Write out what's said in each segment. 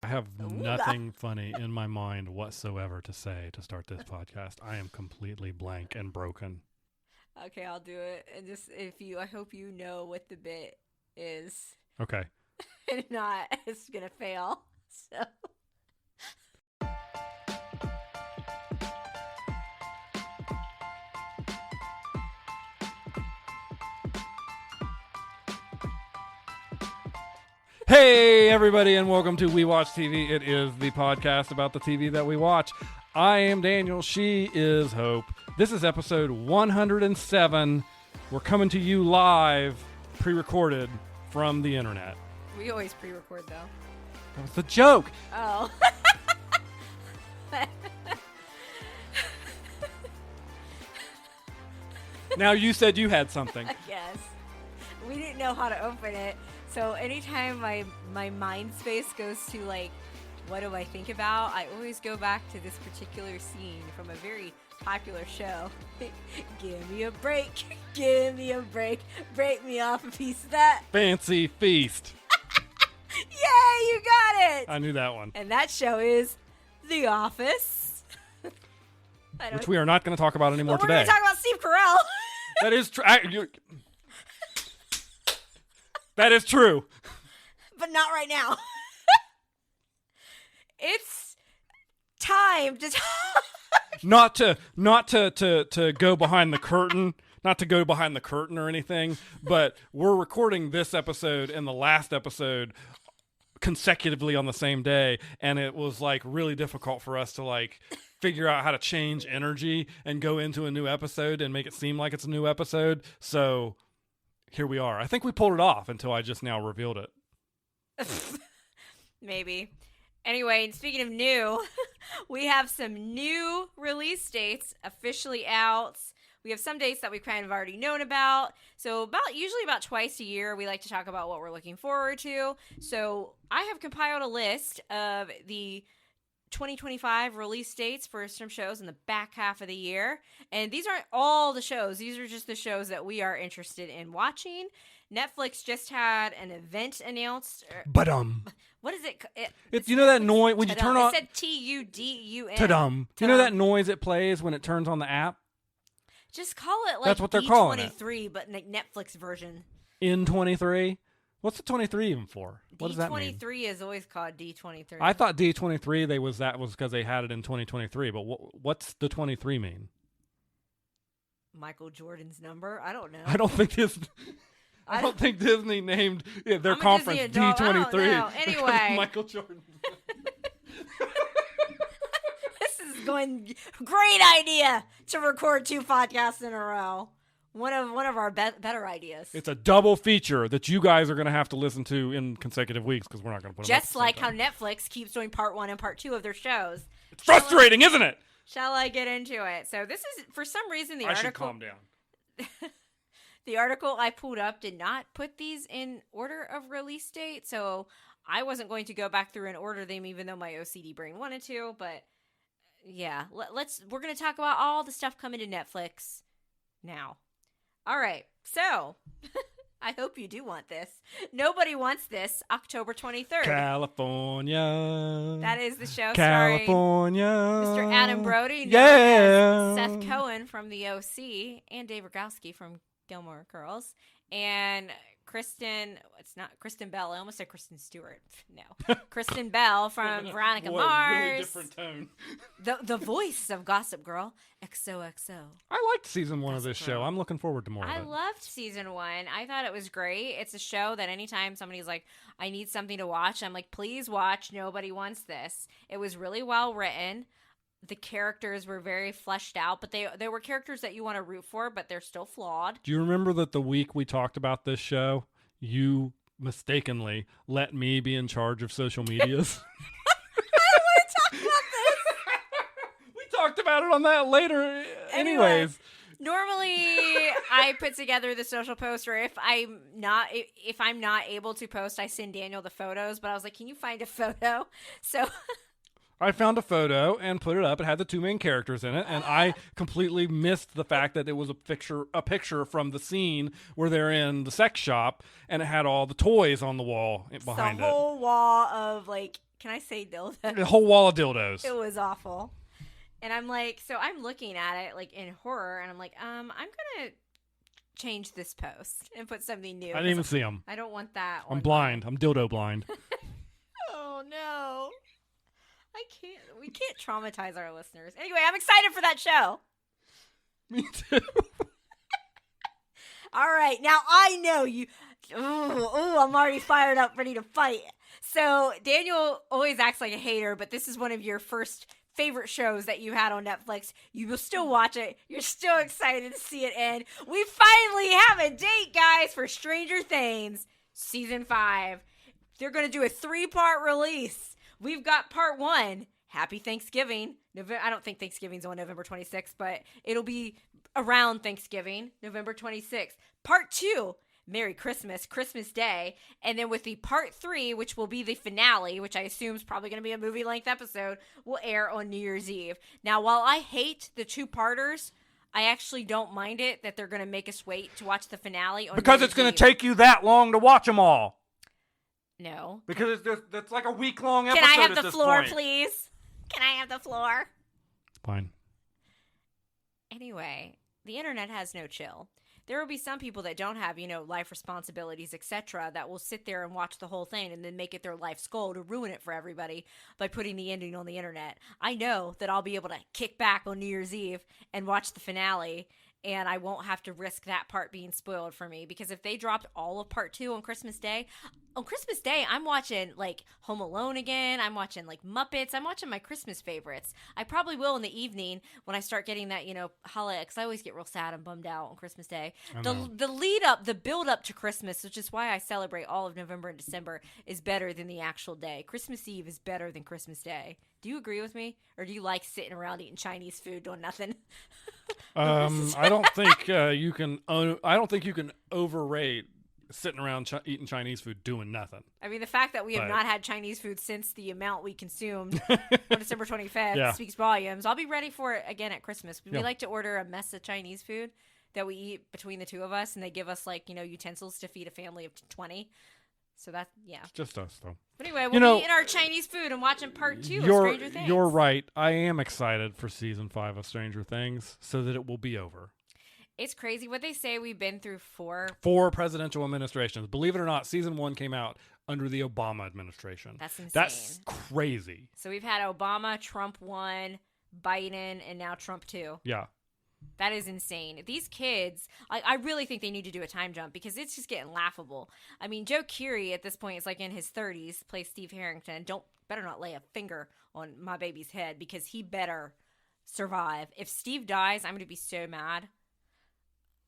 have nothing funny in my mind whatsoever to say to start this podcast. I am completely blank and broken. Okay, I'll do it. And just I hope you know what the bit is. Okay. And if not, it's gonna fail. So. Hey, everybody, and welcome to We Watch TV. It is the podcast about the TV that we watch. I am Daniel. She is Hope. This is episode 107. We're coming to you live, pre-recorded from the internet. We always pre-record, though. That was the joke. Oh. Now you said you had something. Yes. We didn't know how to open it. So anytime my mind space goes to, like, what do I think about, I always go back to this particular scene from a very popular show. Give me a break. Give me a break. Break me off a piece of that. Fancy Feast. Yay, you got it. I knew that one. And that show is The Office. Which we are not going to talk about anymore we're today. We're going to talk about Steve Carell. That is true. That is true. But not right now. It's time to not to go behind the curtain, not to go behind the curtain or anything, but we're recording this episode and the last episode consecutively on the same day, and it was like really difficult for us to like figure out how to change energy and go into a new episode and make it seem like it's a new episode. So here we are. I think we pulled it off until I just now revealed it. Maybe. Anyway, and speaking of new, we have some new release dates officially out. We have some dates that we've kind of already known about. So usually about twice a year, we like to talk about what we're looking forward to. So I have compiled a list of the 2025 release dates for some shows in the back half of the year. And these aren't all the shows. These are just the shows that we are interested in watching. Netflix just had an event announced. What is it? You know that noise when you turn on? It said TUDUN. Ta-dum. You know that noise it plays when it turns on the app? Just call it like That's what they're calling it. D23, but like Netflix version. N23? What's the 23 even for? What does that mean? D23 is always called D23. I thought D23 was because they had it in 2023, but what's the 23 mean? Michael Jordan's number? I don't know. I don't think Disney named their conference D23. Anyway. Michael Jordan. This is going great idea to record 2 podcasts in a row. One of our better ideas. It's a double feature that you guys are going to have to listen to in consecutive weeks because we're not going to put them just like how Netflix keeps doing part 1 and part 2 of their shows. It's frustrating, isn't it? Shall I get into it? So this is, for some reason, I should calm down. The article I pulled up did not put these in order of release date, so I wasn't going to go back through and order them, even though my OCD brain wanted to. But yeah, we're going to talk about all the stuff coming to Netflix now. All right, so I hope you do want this. Nobody Wants This, October 23rd. California. That is the show California. starring Mr. Adam Brody, yeah. Seth Cohen from The OC, and Dave Rogowski from Gilmore Girls, and Kristen Bell. I almost said Kristen Stewart. No, Kristen Bell from Veronica Mars. Really different tone. The voice of Gossip Girl. XOXO. I liked season 1 of this show. I'm looking forward to more of it. I loved season 1. I thought it was great. It's a show that anytime somebody's like, I need something to watch, I'm like, please watch Nobody Wants This. It was really well written. The characters were very fleshed out, but they were characters that you want to root for, but they're still flawed. Do you remember that the week we talked about this show, you mistakenly let me be in charge of social medias? I don't want to talk about this. We talked about it on that later. Anyways. Normally, I put together the social post, or if I'm not able to post, I send Daniel the photos. But I was like, can you find a photo? So I found a photo and put it up. It had the two main characters in it, and I completely missed the fact that it was a picture from the scene where they're in the sex shop, and it had all the toys on the wall behind the whole wall of, like, can I say dildos? The whole wall of dildos. It was awful. And I'm like, so I'm looking at it, like, in horror, and I'm like, I'm gonna change this post and put something new. I didn't even see them. I don't want that. I'm blind. I'm dildo blind. Oh, no. I can't. We can't traumatize our listeners. Anyway, I'm excited for that show. Me too. All right. Now, I know you. Ooh, I'm already fired up, ready to fight. So, Daniel always acts like a hater, but this is one of your first favorite shows that you had on Netflix. You will still watch it. You're still excited to see it end. We finally have a date, guys, for Stranger Things Season 5. They're going to do a 3-part release. We've got part 1, Happy Thanksgiving. I don't think Thanksgiving's on November 26th, but it'll be around Thanksgiving, November 26th. Part 2, Merry Christmas, Christmas Day. And then with the part 3, which will be the finale, which I assume is probably going to be a movie-length episode, will air on New Year's Eve. Now, while I hate the 2-parters, I actually don't mind it that they're going to make us wait to watch the finale on Because New it's going Year's to take you that long to watch them all. Eve. No. Because it's like a week-long episode. Can I have at the this floor, point. please? Can I have the floor? Fine. Anyway, the internet has no chill. There will be some people that don't have, life responsibilities, etc., that will sit there and watch the whole thing and then make it their life's goal to ruin it for everybody by putting the ending on the internet. I know that I'll be able to kick back on New Year's Eve and watch the finale, and I won't have to risk that part being spoiled for me, because if they dropped all of part 2 on Christmas Day, I'm watching, like, Home Alone again. I'm watching, like, Muppets. I'm watching my Christmas favorites. I probably will in the evening when I start getting that, holiday, because I always get real sad and bummed out on Christmas Day. The build up to Christmas, which is why I celebrate all of November and December, is better than the actual day. Christmas Eve is better than Christmas Day. Do you agree with me? Or do you like sitting around eating Chinese food doing nothing? I don't think you can. I don't think you can overrate sitting around eating Chinese food doing nothing. I mean, the fact that we have not had Chinese food since the amount we consumed on December 25th speaks volumes. I'll be ready for it again at Christmas. We like to order a mess of Chinese food that we eat between the two of us, and they give us, like, utensils to feed a family of 20. So that's, It's just us, though. But anyway, we'll be eating our Chinese food and watching part 2 of Stranger Things. You're right. I am excited for season 5 of Stranger Things so that it will be over. It's crazy what they say. We've been through 4 presidential administrations. Believe it or not, season 1 came out under the Obama administration. That's insane. That's crazy. So we've had Obama, Trump 1, Biden, and now Trump 2. Yeah. That is insane. These kids, I really think they need to do a time jump, because it's just getting laughable. I mean, Joe Keery at this point is like in his 30s, plays Steve Harrington. Better not lay a finger on my baby's head, because he better survive. If Steve dies, I'm going to be so mad.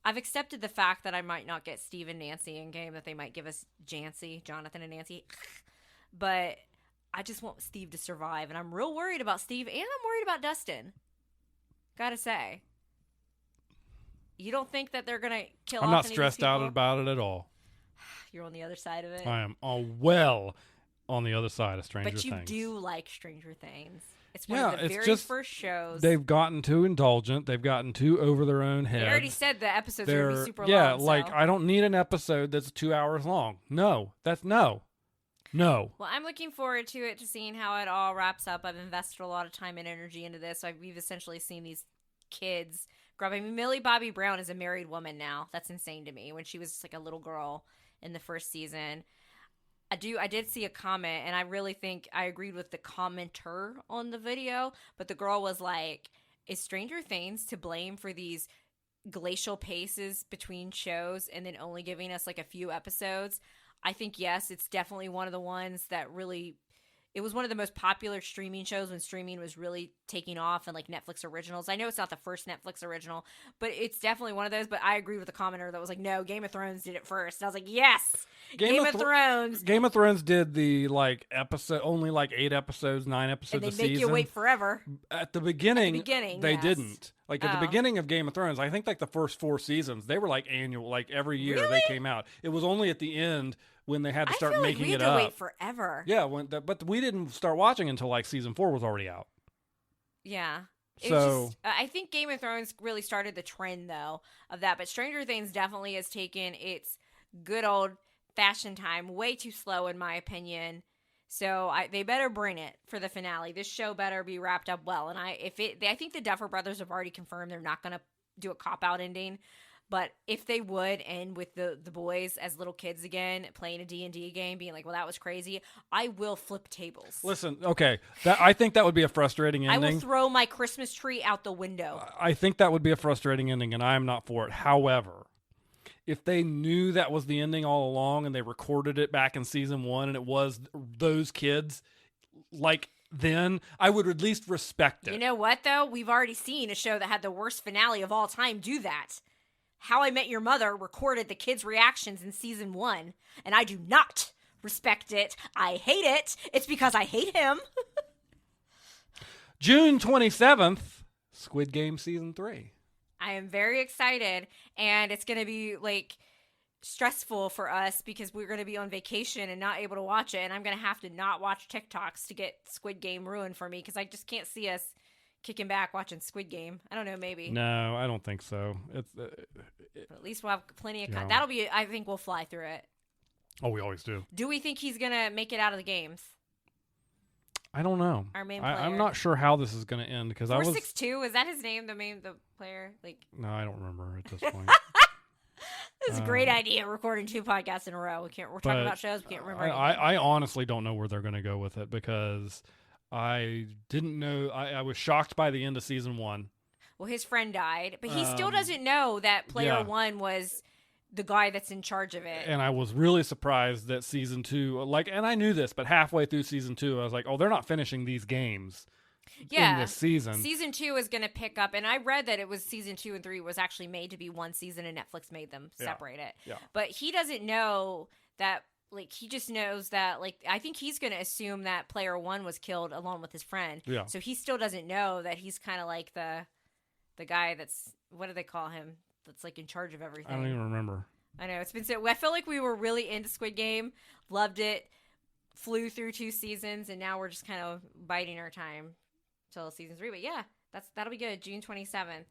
I've accepted the fact that I might not get Steve and Nancy in game, that they might give us Jonathan and Nancy. But I just want Steve to survive, and I'm real worried about Steve, and I'm worried about Dustin. Gotta say. You don't think that they're going to kill off I'm not any stressed of these people? out about it at all. You're on the other side of it? I am well on the other side of Stranger Things. But you do like Stranger Things. It's one of the very first shows. They've gotten too indulgent. They've gotten too over their own heads. They already said the episodes are going to be super long. Yeah, I don't need an episode that's 2 hours long. No. No. Well, I'm looking forward to it, to seeing how it all wraps up. I've invested a lot of time and energy into this. We've essentially seen these kids grow up. I mean, Millie Bobby Brown is a married woman now. That's insane to me. When she was like a little girl in the first season. I did see a comment, and I really think I agreed with the commenter on the video, but the girl was like, is Stranger Things to blame for these glacial paces between shows and then only giving us like a few episodes? I think yes, it's definitely one of the ones that really, it was one of the most popular streaming shows when streaming was really taking off, and like Netflix originals. I know it's not the first Netflix original, but it's definitely one of those. But I agree with the commenter that was like, no, Game of Thrones did it first. And I was like, yes, Game of Thrones. Game of Thrones did the episode, only 8 episodes, 9 episodes a season. And they make you wait forever. At the beginning, they yes. didn't. At the beginning of Game of Thrones, I think the first 4 seasons, they were annual, every year they came out. It was only at the end when they had to start I feel making like we it had to up. wait forever. Yeah, but we didn't start watching until like season 4 was already out. Yeah. So I think Game of Thrones really started the trend though of that, but Stranger Things definitely has taken its good old fashioned time way too slow in my opinion. So they better bring it for the finale. This show better be wrapped up well. And I think the Duffer Brothers have already confirmed they're not going to do a cop out ending. But if they would end with the boys as little kids again playing a D&D game, being like, well, that was crazy, I will flip tables. listen, okay, I think that would be a frustrating I ending. will throw my Christmas tree out the window. I think that would be a frustrating ending, and I am not for it. However, if they knew that was the ending all along and they recorded it back in season 1 and it was those kids, like then, I would at least respect it. You know what, though? We've already seen a show that had the worst finale of all time do that. How I Met Your Mother recorded the kids' reactions in season 1, and I do not respect it. I hate it. It's because I hate him. June 27th, Squid Game season 3. I am very excited, and it's going to be like stressful for us because we're going to be on vacation and not able to watch it, and I'm going to have to not watch TikToks to get Squid Game ruined for me because I just can't see us kicking back watching Squid Game. I don't know, maybe. No, I don't think so. It's But at least we'll have plenty of Yeah. That'll be, I think we'll fly through it. oh, we always do. Do we think he's going to make it out of the games? I don't know. Our main I'm player. not sure how this is going to end because I was 462, is that his name, the player? Like, no, I don't remember at this point. this is a great idea, recording 2 podcasts in a row. We're talking but about shows, we can't remember anything. I honestly don't know where they're going to go with it because I didn't know. I was shocked by the end of season 1. Well, his friend died, but he still doesn't know that player yeah. 1 was the guy that's in charge of it. And I was really surprised that season 2, and I knew this, but halfway through season 2, I was like, oh, they're not finishing these games in this season. Season 2 is going to pick up, and I read that it was season 2 and 3 was actually made to be one season, and Netflix made them separate it. Yeah. But he doesn't know that, like, he just knows that, like, I think he's going to assume that player 1 was killed along with his friend. Yeah. So he still doesn't know that he's kind of like the guy that's, what do they call him? That's, like, in charge of everything. I don't even remember. I know, it's been so, I feel like we were really into Squid Game, loved it, flew through 2 seasons, and now we're just kind of biding our time till season 3. But yeah, that'll be good. June 27th.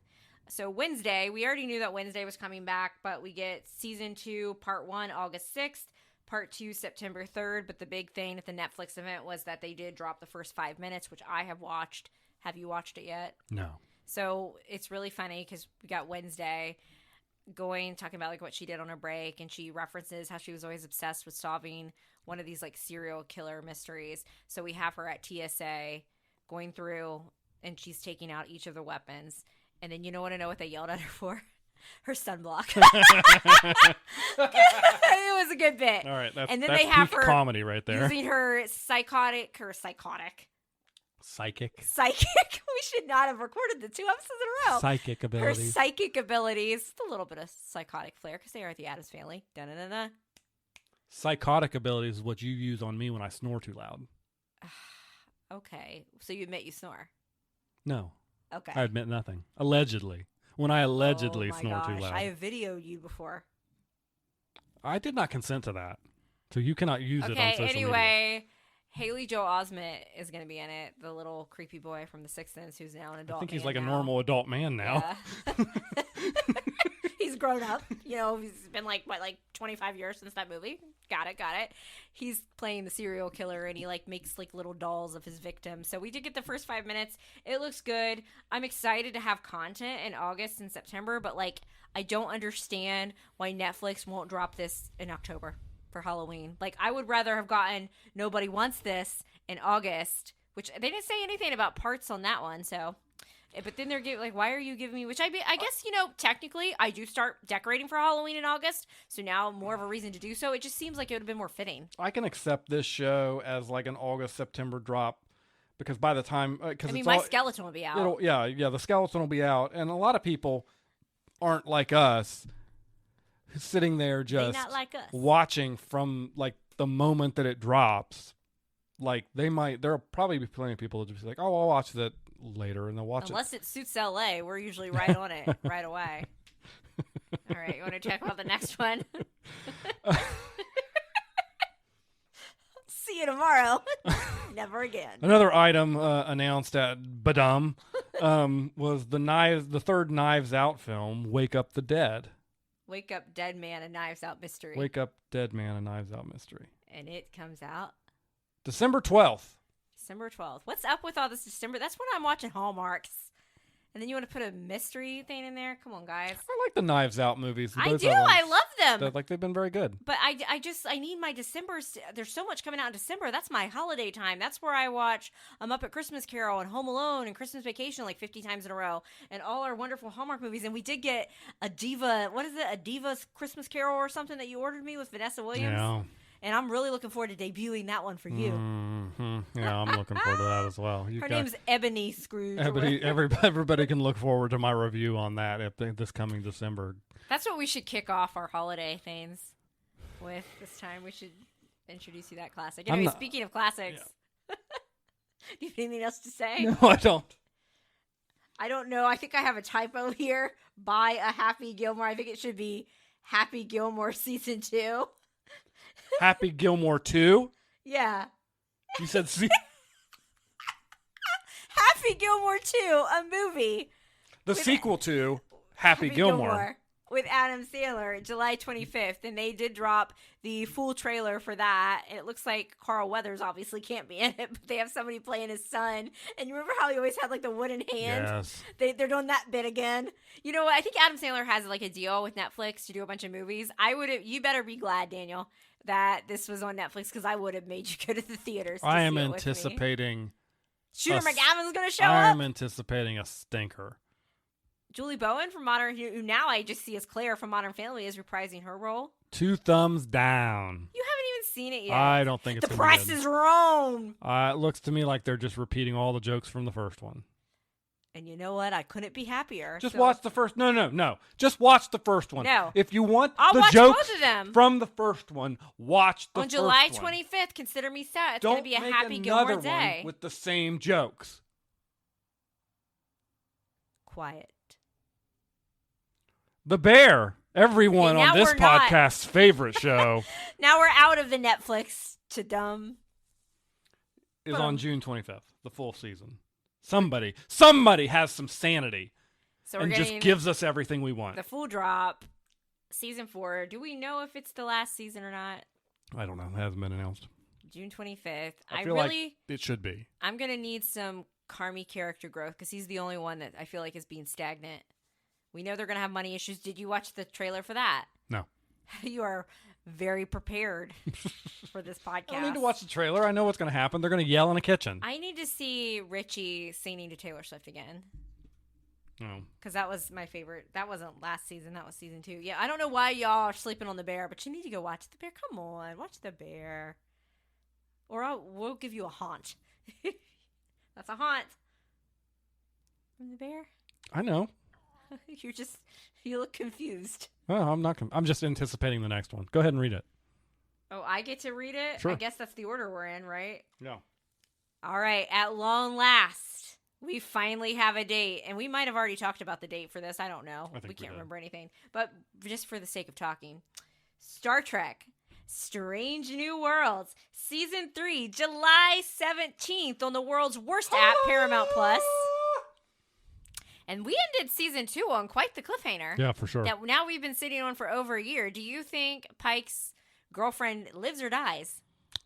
So Wednesday, we already knew that Wednesday was coming back, but we get season 2, part 1, August 6th, part 2, September 3rd. But the big thing at the Netflix event was that they did drop the first 5 minutes, which I have watched. Have you watched it yet? No. So it's really funny because we got Wednesday talking about like what she did on her break, and she references how she was always obsessed with solving one of these like serial killer mysteries. So we have her at TSA going through, and she's taking out each of the weapons. And then you know what they yelled at her for? Her sunblock. It was a good bit. All right, that's, And then that's they have peak her comedy right there. using her psychic. We should not have recorded the 2 episodes in a row. Psychic Her abilities. psychic abilities, just a little bit of psychotic flair because they are the Addams Family. Da-da-da-da. Psychotic abilities is what you use on me when I snore too loud. Okay, so you admit you snore. No, Okay. I admit nothing. Allegedly. When I allegedly Oh my snore too gosh, loud. I have videoed you before. I did not consent to that. So you cannot use it on Okay, social media. anyway, Haley Joel Osment is going to be in it, the little creepy boy from The Sixth Sense who's now an adult. I think he's man like a now. normal adult man now. Yeah. He's grown up. You know, he's been like 25 years since that movie. Got it. He's playing the serial killer, and he like makes like little dolls of his victims. So we did get the first 5 minutes. It looks good. I'm excited to have content in August and September, but like I don't understand why Netflix won't drop this in October for Halloween. Like I would rather have gotten Nobody Wants This in August, which they didn't say anything about parts on that one. So. But then they're giving, like, why are you giving me, which I guess, you know, technically I do start decorating for Halloween in August, so now more of a reason to do so. It just seems like it would have been more fitting. I can accept this show as like an August, September drop because by the time, I mean, my skeleton will be out. the skeleton will be out. And a lot of people aren't like us sitting there They just not like us. watching from like the moment that it drops. Like there'll probably be plenty of people that just be like, oh, I'll watch that later, and they'll watch Unless it suits LA, we're usually right on it right away. All right, you want to check out the next one? you tomorrow. Never again. Another item announced at Badum was the third Knives Out film, Wake Up the Dead. Wake Up Dead Man, a Knives Out mystery. Wake Up Dead Man, a Knives Out mystery. And it comes out December 12th. December 12th. What's up with all this December? That's when I'm watching Hallmarks. And then you want to put a mystery thing in there? Come on, guys. I like the Knives Out movies. I do. I love them. They've been very good. But I need my December. There's so much coming out in December. That's my holiday time. That's where I watch Muppet Christmas Carol and Home Alone and Christmas Vacation like 50 times in a row. And all our wonderful Hallmark movies. And we did get a Diva, what is it? A Diva's Christmas Carol or something that you ordered me with Vanessa Williams. Yeah. And I'm really looking forward to debuting that one for you. Mm-hmm. Yeah, I'm looking forward to that as well. Her name's Ebony Scrooge. Everybody can look forward to my review on that this coming December. That's what we should kick off our holiday things with this time. We should introduce you to that classic. Anyway, speaking of classics, do you have anything else to say? No, I don't. I don't know. I think I have a typo here. By a Happy Gilmore. I think it should be Happy Gilmore Season 2. Happy Gilmore 2? Yeah. You said Happy Gilmore 2, a movie. The sequel to Happy Gilmore. With Adam Sandler, July 25th. And they did drop the full trailer for that. And it looks like Carl Weathers obviously can't be in it, but they have somebody playing his son. And you remember how he always had like the wooden hand? Yes. They're doing that bit again. You know what? I think Adam Sandler has like a deal with Netflix to do a bunch of movies. You better be glad, Daniel, that this was on Netflix because I would have made you go to the theaters. I am anticipating. Shooter McGavin's going to show I up. am anticipating a stinker. Julie Bowen from Modern, who now I just see as Claire from Modern Family, is reprising her role. 2 thumbs down. You haven't even seen it yet. I don't think it's The price is wrong. It looks to me like they're just repeating all the jokes from the first one. And you know what? I couldn't be happier. Just watch the first. No. Just watch the first one. No. If you want I'll the watch jokes both of them. from the first one, watch the on first July one. 25th. Consider me set. It's Don't going to be a make Happy another Gilmore day. one with the same jokes. Quiet. The Bear. Everyone Okay, on this podcast's favorite show Now we're out of the Netflix to dumb. is on June 25th. The full season. Somebody has some sanity So we're and getting just gives us everything we want. the full drop. Season 4. Do we know if it's the last season or not? I don't know. It hasn't been announced. June 25th. I feel like it should be. I'm going to need some Carmy character growth because he's the only one that I feel like is being stagnant. We know they're going to have money issues. Did you watch the trailer for that? No. You are very prepared for this podcast. I don't need to watch the trailer. I know what's going to happen. They're going to yell in a kitchen. I need to see Richie singing to Taylor Swift again. Oh. Because that was my favorite. That wasn't last season. That was season 2. Yeah, I don't know why y'all are sleeping on The Bear, but you need to go watch The Bear. Come on, watch The Bear. Or we'll give you a haunt. That's a haunt. From The Bear? I know. You look confused. Well, I'm not. I'm just anticipating the next one. Go ahead and read it. Oh, I get to read it? Sure. I guess that's the order we're in, right? Yeah. All right. At long last, we finally have a date. And we might have already talked about the date for this. I don't know. I think we we can't did. remember anything. But just for the sake of talking, Star Trek Strange New Worlds, Season 3, July 17th on the world's worst app, Paramount Plus. And we ended Season 2 on quite the cliffhanger. Yeah, for sure. That now we've been sitting on for over a year. Do you think Pike's girlfriend lives or dies?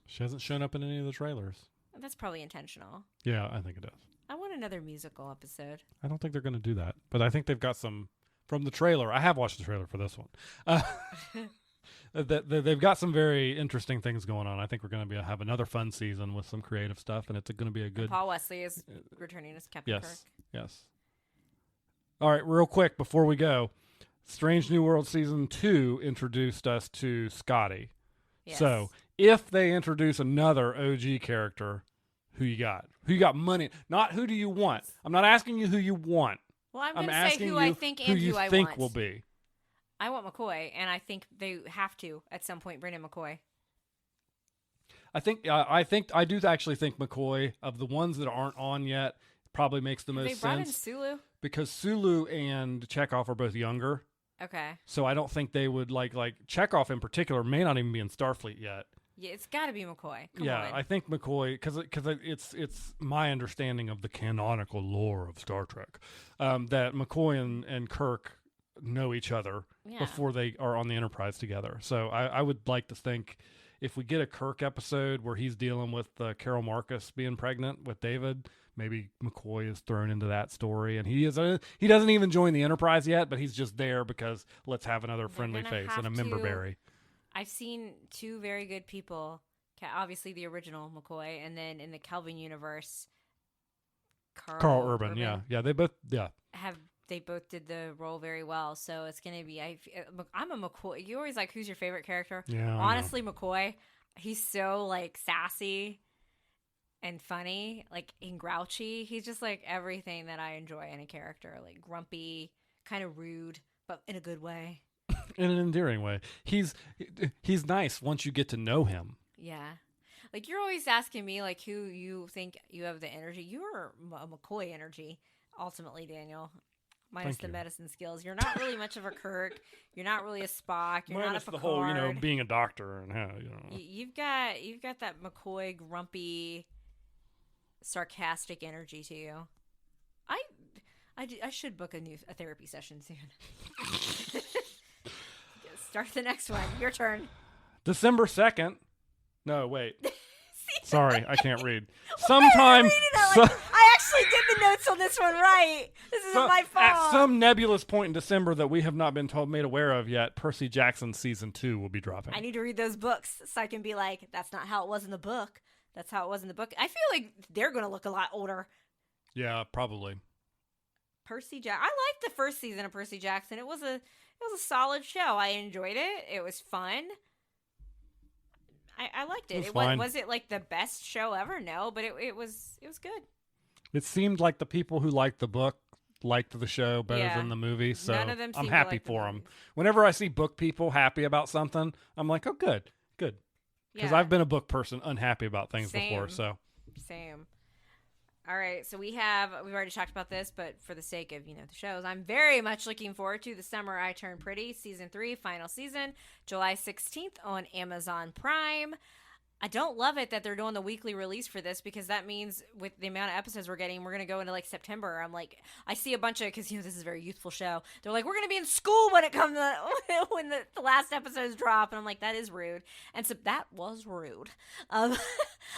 She hasn't shown up in any of the trailers. That's probably intentional. Yeah, I think it is. I want another musical episode. I don't think they're going to do that, but I think they've got some from the trailer. I have watched the trailer for this one. They've got some very interesting things going on. I think we're going to have another fun season with some creative stuff, and it's going to be a good. And Paul Wesley is returning as Captain Kirk. Yes. All right, real quick before we go, Strange New World Season 2 introduced us to Scotty. Yes. So if they introduce another OG character, who you got? Who you got money? Not who do you want. I'm not asking you who you want. Well, I'm I'm going to say asking who you I think and who you who I think want. will be. I want McCoy, and I think they have to at some point bring in McCoy. I do actually think McCoy, of the ones that aren't on yet, probably makes the most They brought in sense Sulu. because Sulu and Chekhov are both younger. Okay. So I don't think they would like Chekhov in particular may not even be in Starfleet yet. Yeah, it's got to be McCoy. Come Yeah, on. I think McCoy, because it's my understanding of the canonical lore of Star Trek, that McCoy and Kirk know each other Yeah. before they are on the Enterprise together. So I would like to think if we get a Kirk episode where he's dealing with Carol Marcus being pregnant with David, maybe McCoy is thrown into that story, and he doesn't even join the Enterprise yet, but he's just there because let's have another friendly gonna face and a have member to- berry. I've seen two very good people. Obviously, the original McCoy, and then in the Kelvin universe, Carl Urban, yeah, they both, yeah. They both did the role very well. So it's gonna be. I'm a McCoy. You always like, who's your favorite character? Yeah, I know. Honestly, McCoy. He's so like sassy and funny, like and grouchy. He's just like everything that I enjoy in a character. Like grumpy, kind of rude, but in a good way. In an endearing way. He's nice once you get to know him. Yeah. Like you're always asking me like who you think you have the energy. You're a McCoy energy, ultimately, Daniel. Minus Thank the you. medicine skills. You're not really much of a Kirk. You're not really a Spock. You're Minus not a the Picard. whole, being a doctor and how, You've got that McCoy grumpy, sarcastic energy to you. I should book a therapy session soon. Start the next one. Your turn. December 2nd. No, wait. Sorry, I can't read. Why are you Sometime. reading it like- I actually did the notes on this one right. This isn't my fault. At some nebulous point in December that we have not been made aware of yet, Percy Jackson season 2 will be dropping. I need to read those books so I can be like, that's not how it was in the book. That's how it was in the book. I feel like they're going to look a lot older. Yeah, probably. Percy Jackson. I liked the first season of Percy Jackson. It was a solid show. I enjoyed it. It was fun. I liked it. It was fine. Was it like the best show ever? No, but it was good. It seemed like the people who liked the book liked the show better Yeah. than the movie, so None of them I'm seemed to happy like the for them. movie. Whenever I see book people happy about something, I'm like, oh, good. Because Yeah. I've been a book person unhappy about things before, Same. so. Same. All right, so we've already talked about this, but for the sake of, the shows, I'm very much looking forward to The Summer I Turned Pretty, Season 3, final season, July 16th on Amazon Prime. I don't love it that they're doing the weekly release for this because that means with the amount of episodes we're getting, we're going to go into like September. I'm like, I see a bunch of, because this is a very youthful show. They're like, we're going to be in school when it comes to, when the last episodes drop. And I'm like, that is rude. And so that was rude.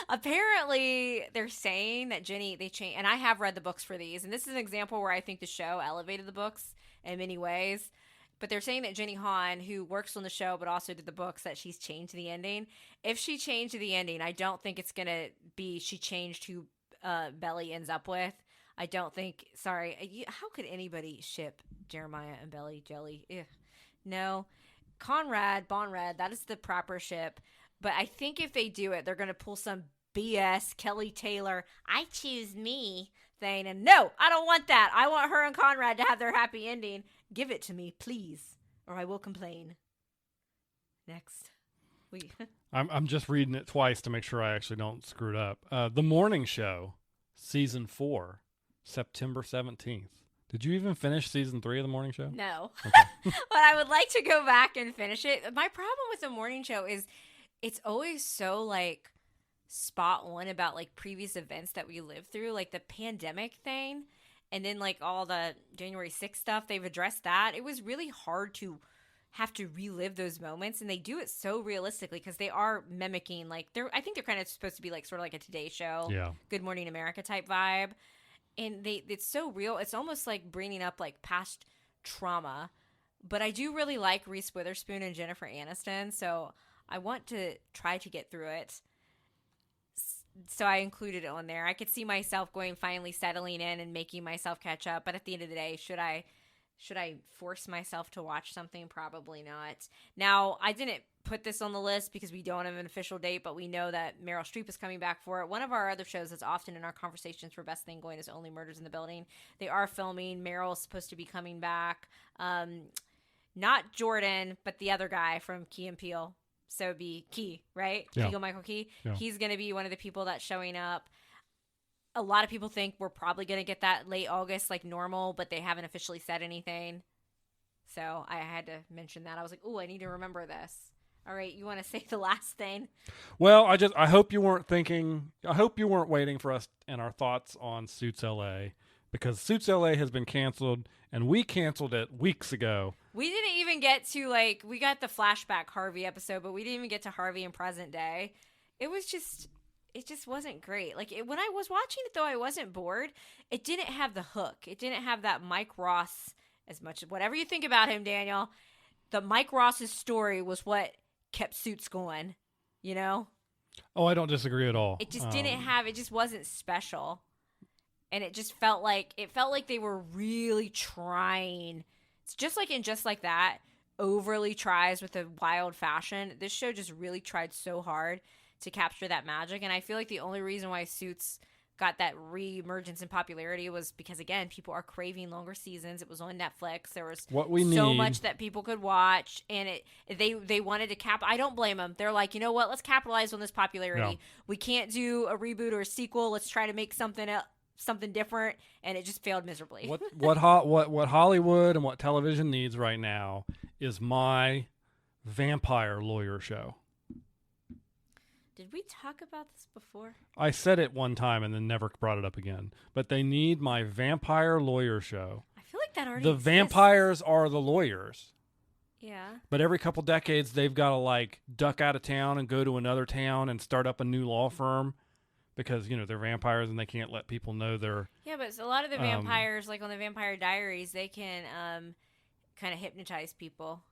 Apparently they're saying that Jenny, they changed, and I have read the books for these. And this is an example where I think the show elevated the books in many ways. But they're saying that Jenny Han, who works on the show but also did the books, that she's changed the ending. If she changed the ending, I don't think it's going to be she changed who Belly ends up with. I don't think, how could anybody ship Jeremiah and Belly Jelly? Ugh. No. Bonrad, that is the proper ship. But I think if they do it, they're going to pull some BS Kelly Taylor, I choose me thing. And no, I don't want that. I want her and Conrad to have their happy ending. Give it to me, please, or I will complain. Next. I'm just reading it twice to make sure I actually don't screw it up. The Morning Show, Season 4, September 17th. Did you even finish Season 3 of The Morning Show? No. Okay. But I would like to go back and finish it. My problem with The Morning Show is it's always so, like, spot on about, like, previous events that we lived through, like the pandemic thing. And then, like, all the January 6th stuff, they've addressed that. It was really hard to have to relive those moments. And they do it so realistically because they are mimicking, like, I think they're kind of supposed to be, like, sort of like a Today Show, Yeah. Good Morning America type vibe. And it's so real. It's almost like bringing up, like, past trauma. But I do really like Reese Witherspoon and Jennifer Aniston. So I want to try to get through it. So I included it on there. I could see myself finally settling in and making myself catch up. But at the end of the day, should I force myself to watch something? Probably not. Now, I didn't put this on the list because we don't have an official date, but we know that Meryl Streep is coming back for it. One of our other shows that's often in our conversations for Best Thing Going is Only Murders in the Building. They are filming. Meryl's supposed to be coming back. Not Jordan, but the other guy from Key and Peele. So it'd be Key, right? Yeah. Keegan-Michael Key. Yeah. He's going to be one of the people that's showing up. A lot of people think we're probably going to get that late August like normal, but they haven't officially said anything. So I had to mention that. I was like, oh, I need to remember this. All right, you want to say the last thing? Well, I hope you weren't waiting for us and our thoughts on Suits LA, because Suits LA has been canceled and we canceled it weeks ago. We didn't even get to, like, we got the flashback Harvey episode, but we didn't even get to Harvey in present day. It just wasn't great. Like, when I was watching it, though, I wasn't bored. It didn't have the hook. It didn't have that Mike Ross, as much as whatever you think about him, Daniel. The Mike Ross's story was what kept Suits going, you know? Oh, I don't disagree at all. It just didn't have, it just wasn't special. And it just felt like they were really trying. It's just like that, overly tries with a wild fashion. This show just really tried so hard to capture that magic. And I feel like the only reason why Suits got that re-emergence in popularity was because, again, people are craving longer seasons. It was on Netflix. There was so much that people could watch, and they wanted to I don't blame them. They're like, you know what? Let's capitalize on this popularity. Yeah. We can't do a reboot or a sequel. Let's try to make something different, and it just failed miserably. What Hollywood and what television needs right now is my vampire lawyer show. Did we talk about this before? I said it one time and then never brought it up again. But they need my vampire lawyer show. I feel like that already The exists. vampires are the lawyers. Yeah. But every couple decades, they've got to, like, duck out of town and go to another town and start up a new law firm because, you know, they're vampires and they can't let people know they're... Yeah, but a lot of the vampires, like on the Vampire Diaries, they can kind of hypnotize people.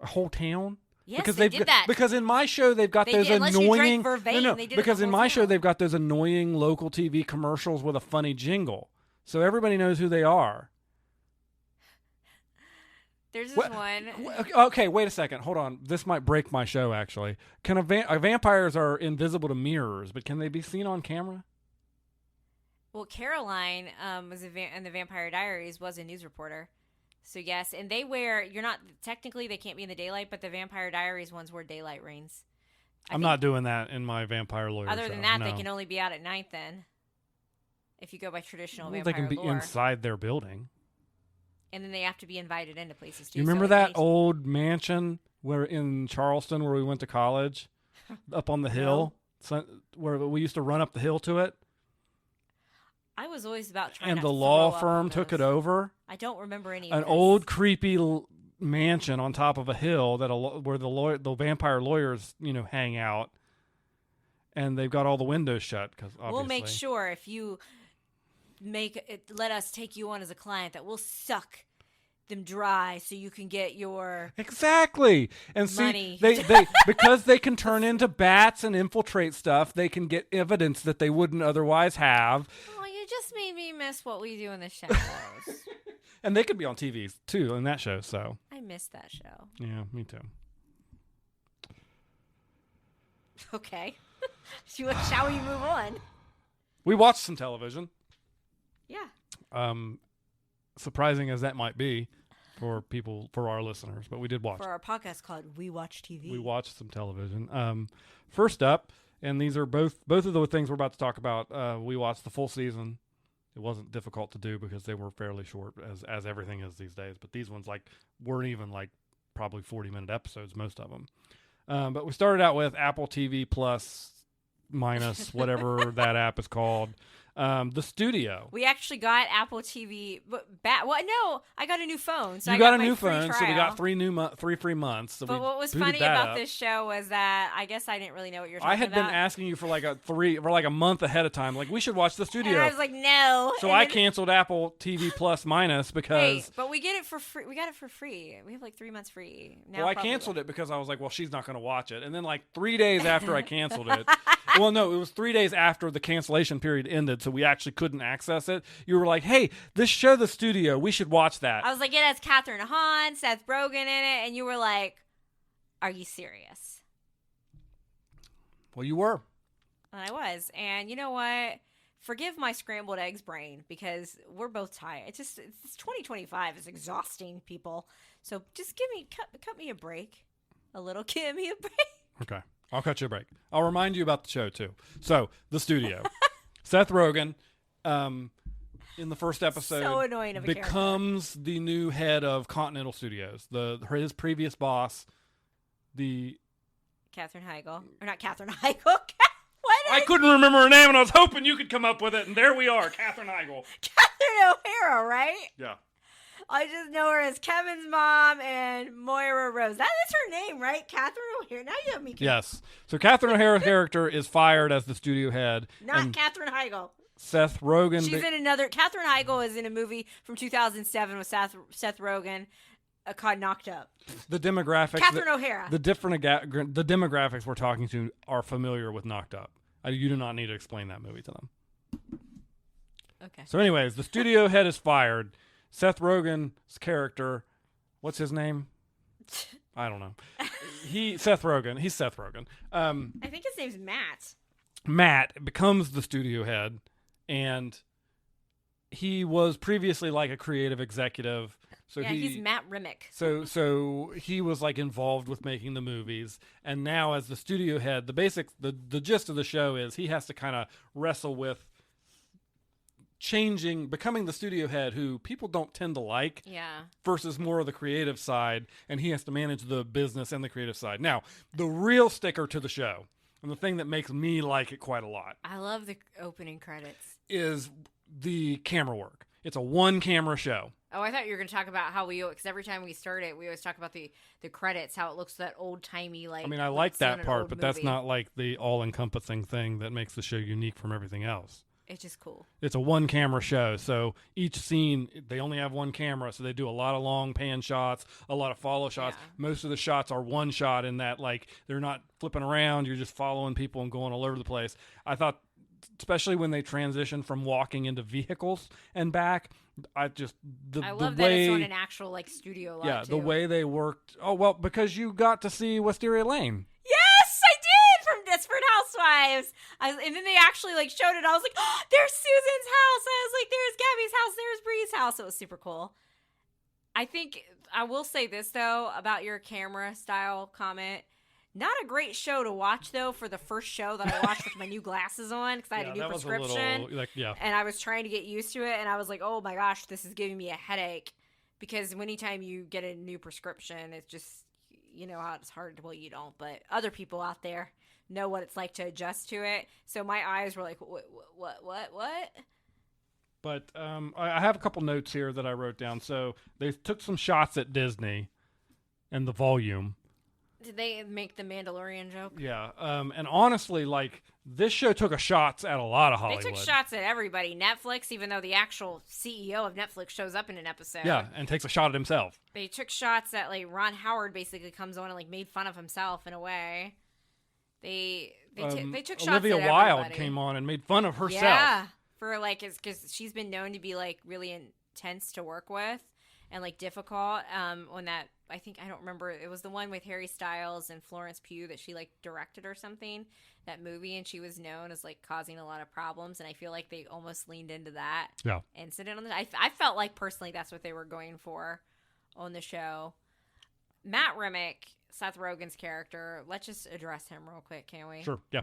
A whole town? Yes, because they did that. Because in my show, they've got those unless annoying... you drank Vervain, they did because it in the my whole show, town. they've got those annoying local TV commercials with a funny jingle. So everybody knows who they are. There's this one. Okay, wait a second. Hold on. This might break my show, actually. Vampires are invisible to mirrors, but can they be seen on camera? Well, Caroline was in the Vampire Diaries was a news reporter. So, yes, and they technically they can't be in the daylight, but the Vampire Diaries ones wear daylight rings. I'm not doing that in my vampire lawyer Other show. than that, no. they can only be out at night then. If you go by traditional Well, vampire they can be lore. inside their building. And then they have to be invited into places too. You remember so that old mansion in Charleston where we went to college? Up on the hill? Where we used to run up the hill to it? I was always about trying And not the to law throw up firm on took those. it over? I don't remember any of An this. old creepy mansion on top of a hill where the vampire lawyers, you know, hang out. And they've got all the windows shut because obviously. We'll make sure if you let us take you on as a client that we'll suck them dry so you can get your Exactly. And money. see, they because they can turn into bats and infiltrate stuff, they can get evidence that they wouldn't otherwise have. Oh, you just made me miss what we do in the shadows. And they could be on TV too in that show, so. I miss that show. Yeah, me too. Okay. Shall we move on? We watched some television. Yeah. Surprising as that might be for our listeners, but we did watch. For our podcast called We Watch TV. We watched some television. First up, and these are both of the things we're about to talk about. We watched the full season. It wasn't difficult to do because they were fairly short, as everything is these days. But these ones weren't even probably 40-minute episodes, most of them. But we started out with Apple TV Plus minus whatever that app is called. The Studio. We actually got Apple TV, but no, I got a new phone. So You I got a my new free phone, so we trial. got 3 free months. So But what was funny about this show was that I guess I didn't really know what you're talking I had about. been asking you for a month ahead of time, we should watch The Studio. And I was like, no. So And I then- canceled Apple TV Plus minus because. Wait, but we get it for free. We got it for free. We have 3 months free. Now I canceled it because I was like, well, she's not going to watch it. And then 3 days after I canceled it, well, no, it was 3 days after the cancellation period ended, so we actually couldn't access it. You were like, hey, this show, The Studio, we should watch that. I was like, yeah, that's Catherine Hahn, Seth Rogen in it. And you were like, are you serious? Well, you were. And I was. And you know what? Forgive my scrambled eggs brain because we're both tired. It's 2025 is exhausting, people. So just cut me a break. A little, give me a break. Okay. I'll cut you a break. I'll remind you about the show, too. So, The Studio. Seth Rogen, in the first episode, So annoying of a becomes the new head of Continental Studios. His previous boss, the Katherine Heigl. Or not Katherine Heigl. What? I couldn't remember her name, and I was hoping you could come up with it, and there we are, Katherine Heigl. Catherine O'Hara, right? Yeah. I just know her as Kevin's mom and Moira Rose. That is her name, right? Catherine O'Hara. Now you have me. Yes. So Catherine O'Hara's character is fired as the studio head. Not Katherine Heigl. Seth Rogen. She's in another. Catherine Heigl is in a movie from 2007 with Seth Rogen called Knocked Up. The demographics. Catherine O'Hara. The demographics we're talking to are familiar with Knocked Up. You do not need to explain that movie to them. Okay. So anyways, the studio head is fired. Seth Rogen's character, what's his name? I don't know. Seth Rogen. He's Seth Rogen. I think his name's Matt. Matt becomes the studio head, and he was previously like a creative executive. So yeah, he's Matt Remick. So he was like involved with making the movies, and now as the studio head, the gist of the show is he has to kind of wrestle with becoming the studio head who people don't tend to like, versus more of the creative side, and he has to manage the business and the creative side. Now, the real sticker to the show, and the thing that makes me like it quite a lot, I love the opening credits, is the camera work. It's a one-camera show. Oh, I thought you were going to talk about how because every time we start it, we always talk about the credits, how it looks that old-timey, like... I mean, I like that part, but that's not like the all-encompassing thing that makes the show unique from everything else. It's just cool. It's a one-camera show, so each scene, they only have one camera, so they do a lot of long pan shots, a lot of follow shots. Yeah. Most of the shots are one shot in that, like, they're not flipping around, you're just following people and going all over the place. I thought, especially when they transition from walking into vehicles and back, I love that it's on an actual, like, studio lot, too. The way they worked. Oh, well, because you got to see Wisteria Lane. Yes, I did, from Desperate Housewives. And then they actually, like, showed it. I was like, oh, there's Susan's house. I was like, there's Gabby's house. There's Bree's house. It was super cool. I think I will say this, though, about your camera style comment. Not a great show to watch, though, for the first show that I watched with my new glasses on, because I had a new prescription, and I was trying to get used to it, and I was like, oh my gosh, this is giving me a headache, because anytime you get a new prescription, it's just, you know how it's hard. Well, you don't, but other people out there know what it's like to adjust to it, so my eyes were like, what? But I have a couple notes here that I wrote down. So they took some shots at Disney and the volume. Did they make the Mandalorian joke? Yeah. And honestly, like, this show took shots at a lot of Hollywood. They took shots at everybody. Netflix, even though the actual CEO of Netflix shows up in an episode. Yeah, and takes a shot at himself. They took shots at, like, Ron Howard basically comes on and, like, made fun of himself in a way. They took shots Olivia at Wilde everybody. Came on and made fun of herself. Yeah, for, like, because she's been known to be, like, really intense to work with and, like, difficult. On that, I don't remember, it was the one with Harry Styles and Florence Pugh that she, like, directed or something, that movie, and she was known as, like, causing a lot of problems, and I feel like they almost leaned into that incident on I felt like, personally, that's what they were going for on the show. Matt Remick, Seth Rogen's character, let's just address him real quick, can we? Sure, yeah.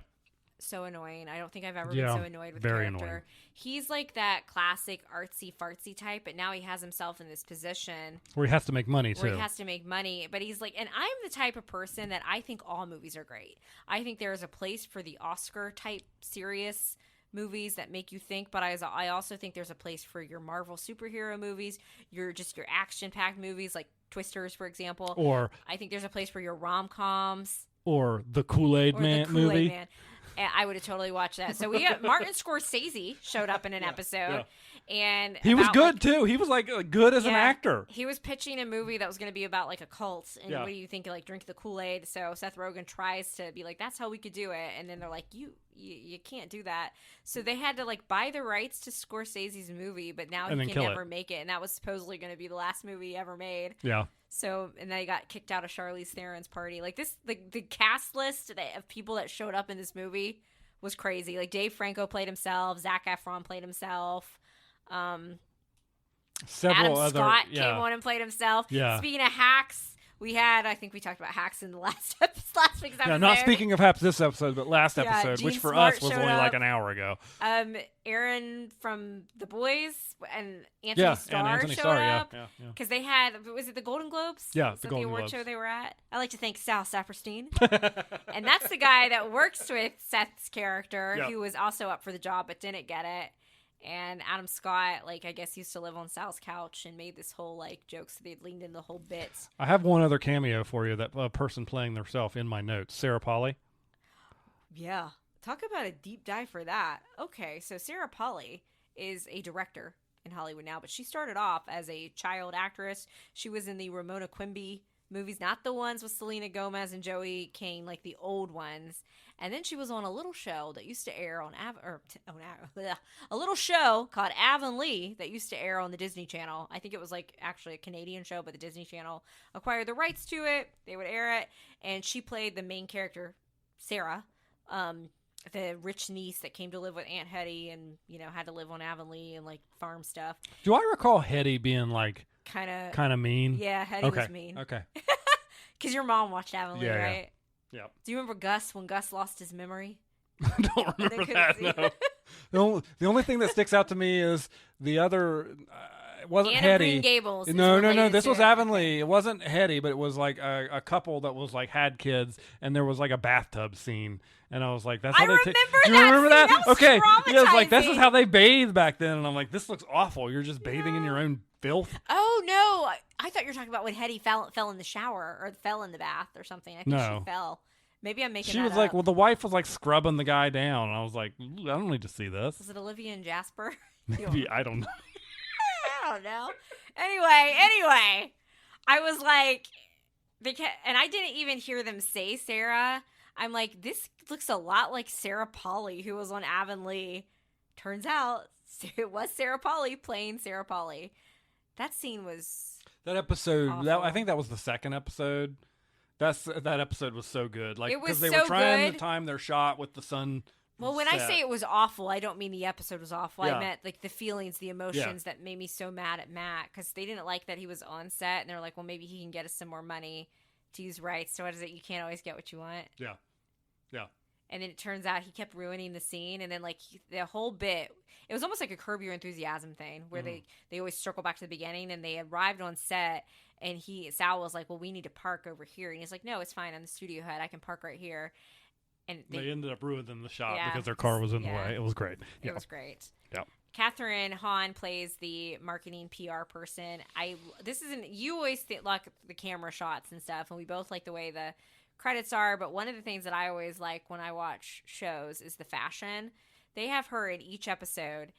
So annoying. I don't think I've ever been so annoyed with the character. Annoying. He's like that classic artsy fartsy type, but now he has himself in this position where he has to make money too. But he's like, and I'm the type of person that I think all movies are great. I think there is a place for the Oscar type serious movies that make you think, but I also think there's a place for your Marvel superhero movies, your action packed movies like Twisters, for example. Or I think there's a place for your rom-coms. Or the Kool-Aid Man movie. I would have totally watched that. So we got Martin Scorsese showed up in an episode, and he was good too. He was like good as an actor. He was pitching a movie that was going to be about like a cult, and what do you think? Like drink the Kool-Aid. So Seth Rogen tries to be like, that's how we could do it, and then they're like, you can't do that. So they had to like buy the rights to Scorsese's movie, but now he can never make it, and that was supposedly going to be the last movie he ever made. Yeah. So, and they got kicked out of Charlize Theron's party. Like this, the cast list of people that showed up in this movie was crazy. Like Dave Franco played himself, Zac Efron played himself, Several Adam Scott came on and played himself. Yeah. Speaking of hacks, I think we talked about hacks in the last week's episode. Yeah, not speaking of Haps this episode, but last Yeah, episode, Gene which for Smart us was showed only up. like an hour ago. Aaron from The Boys and Anthony Yeah, Starr and Anthony showed Starr, up. yeah. Because they had, was it the Golden Globes? Yeah, Is the that Golden award Globes. show they were at? I like to thank Sal Saperstein. And that's the guy that works with Seth's character, Yeah. who was also up for the job but didn't get it. And Adam Scott, like, I guess used to live on Sal's couch and made this whole, like, joke, so they'd leaned in the whole bit. I have one other cameo for you, that person playing themselves in my notes, Sarah Polley. Yeah. Talk about a deep dive for that. Okay, so Sarah Polley is a director in Hollywood now, but she started off as a child actress. She was in the Ramona Quimby movies, not the ones with Selena Gomez and Joey King, like the old ones. And then she was on a little show that used to air on a little show called Avonlea that used to air on the Disney Channel. I think it was like actually a Canadian show, but the Disney Channel acquired the rights to it. They would air it, and she played the main character, Sarah, the rich niece that came to live with Aunt Hetty and, you know, had to live on Avonlea and like farm stuff. Do I recall Hetty being like Kind kind of mean? yeah, Hetty Okay. was mean. Okay. Because your mom watched Avonlea, Yeah, yeah. right? Yeah. Do you remember Gus when Gus lost his memory? I don't And they remember couldn't that. see. No. The only thing that sticks out to me is the other. It wasn't Anna Hetty. Green Gables. is No. related This to was it. Avonlea. It wasn't Hetty, but it was like a couple that was like had kids, and there was like a bathtub scene, and I was like, "That's how I they." remember Do you that remember scene. that? That was Okay. Yeah, it's like this is traumatizing. how they bathed back then, and I'm like, "This looks awful. You're just bathing in your own filth." Oh no! I thought you were talking about when Hetty fell in the shower or fell in the bath or something. I think No. she fell. Maybe I'm making. She that was like, up. "Well, the wife was like scrubbing the guy down," and I was like, "Ooh, "I don't need to see this." Was it Olivia and Jasper? Maybe I don't know. I don't know. Anyway, I was like, and I didn't even hear them say Sarah. I'm like, this looks a lot like Sarah Polley, who was on Avonlea. Turns out it was Sarah Polley playing Sarah Polley. That scene was That episode, I Awful. think that was the second episode. That episode was so good, like It was because they so were trying good. to time their shot with the sun. well. When I set. say it was awful, I don't mean the episode was awful. Yeah. I meant like the feelings, the emotions that made me so mad at Matt because they didn't like that he was on set, and they're like, well, maybe he can get us some more money to use rights. So what is it? You can't always get what you want. yeah, And then it turns out he kept ruining the scene, and then like the whole bit, it was almost like a Curb Your Enthusiasm thing, where they always circle back to the beginning, and they arrived on set, and Sal was like, "Well, we need to park over here," and he's like, "No, it's fine. I'm the studio head. I can park right here." And they ended up ruining the shot Yeah, because their car was in the yeah. way. It was great. it Yeah, was great. Yeah. Catherine Hahn plays the marketing PR person. You always like the camera shots and stuff, and we both like the way the credits are, but one of the things that I always like when I watch shows is the fashion. They have her in each episode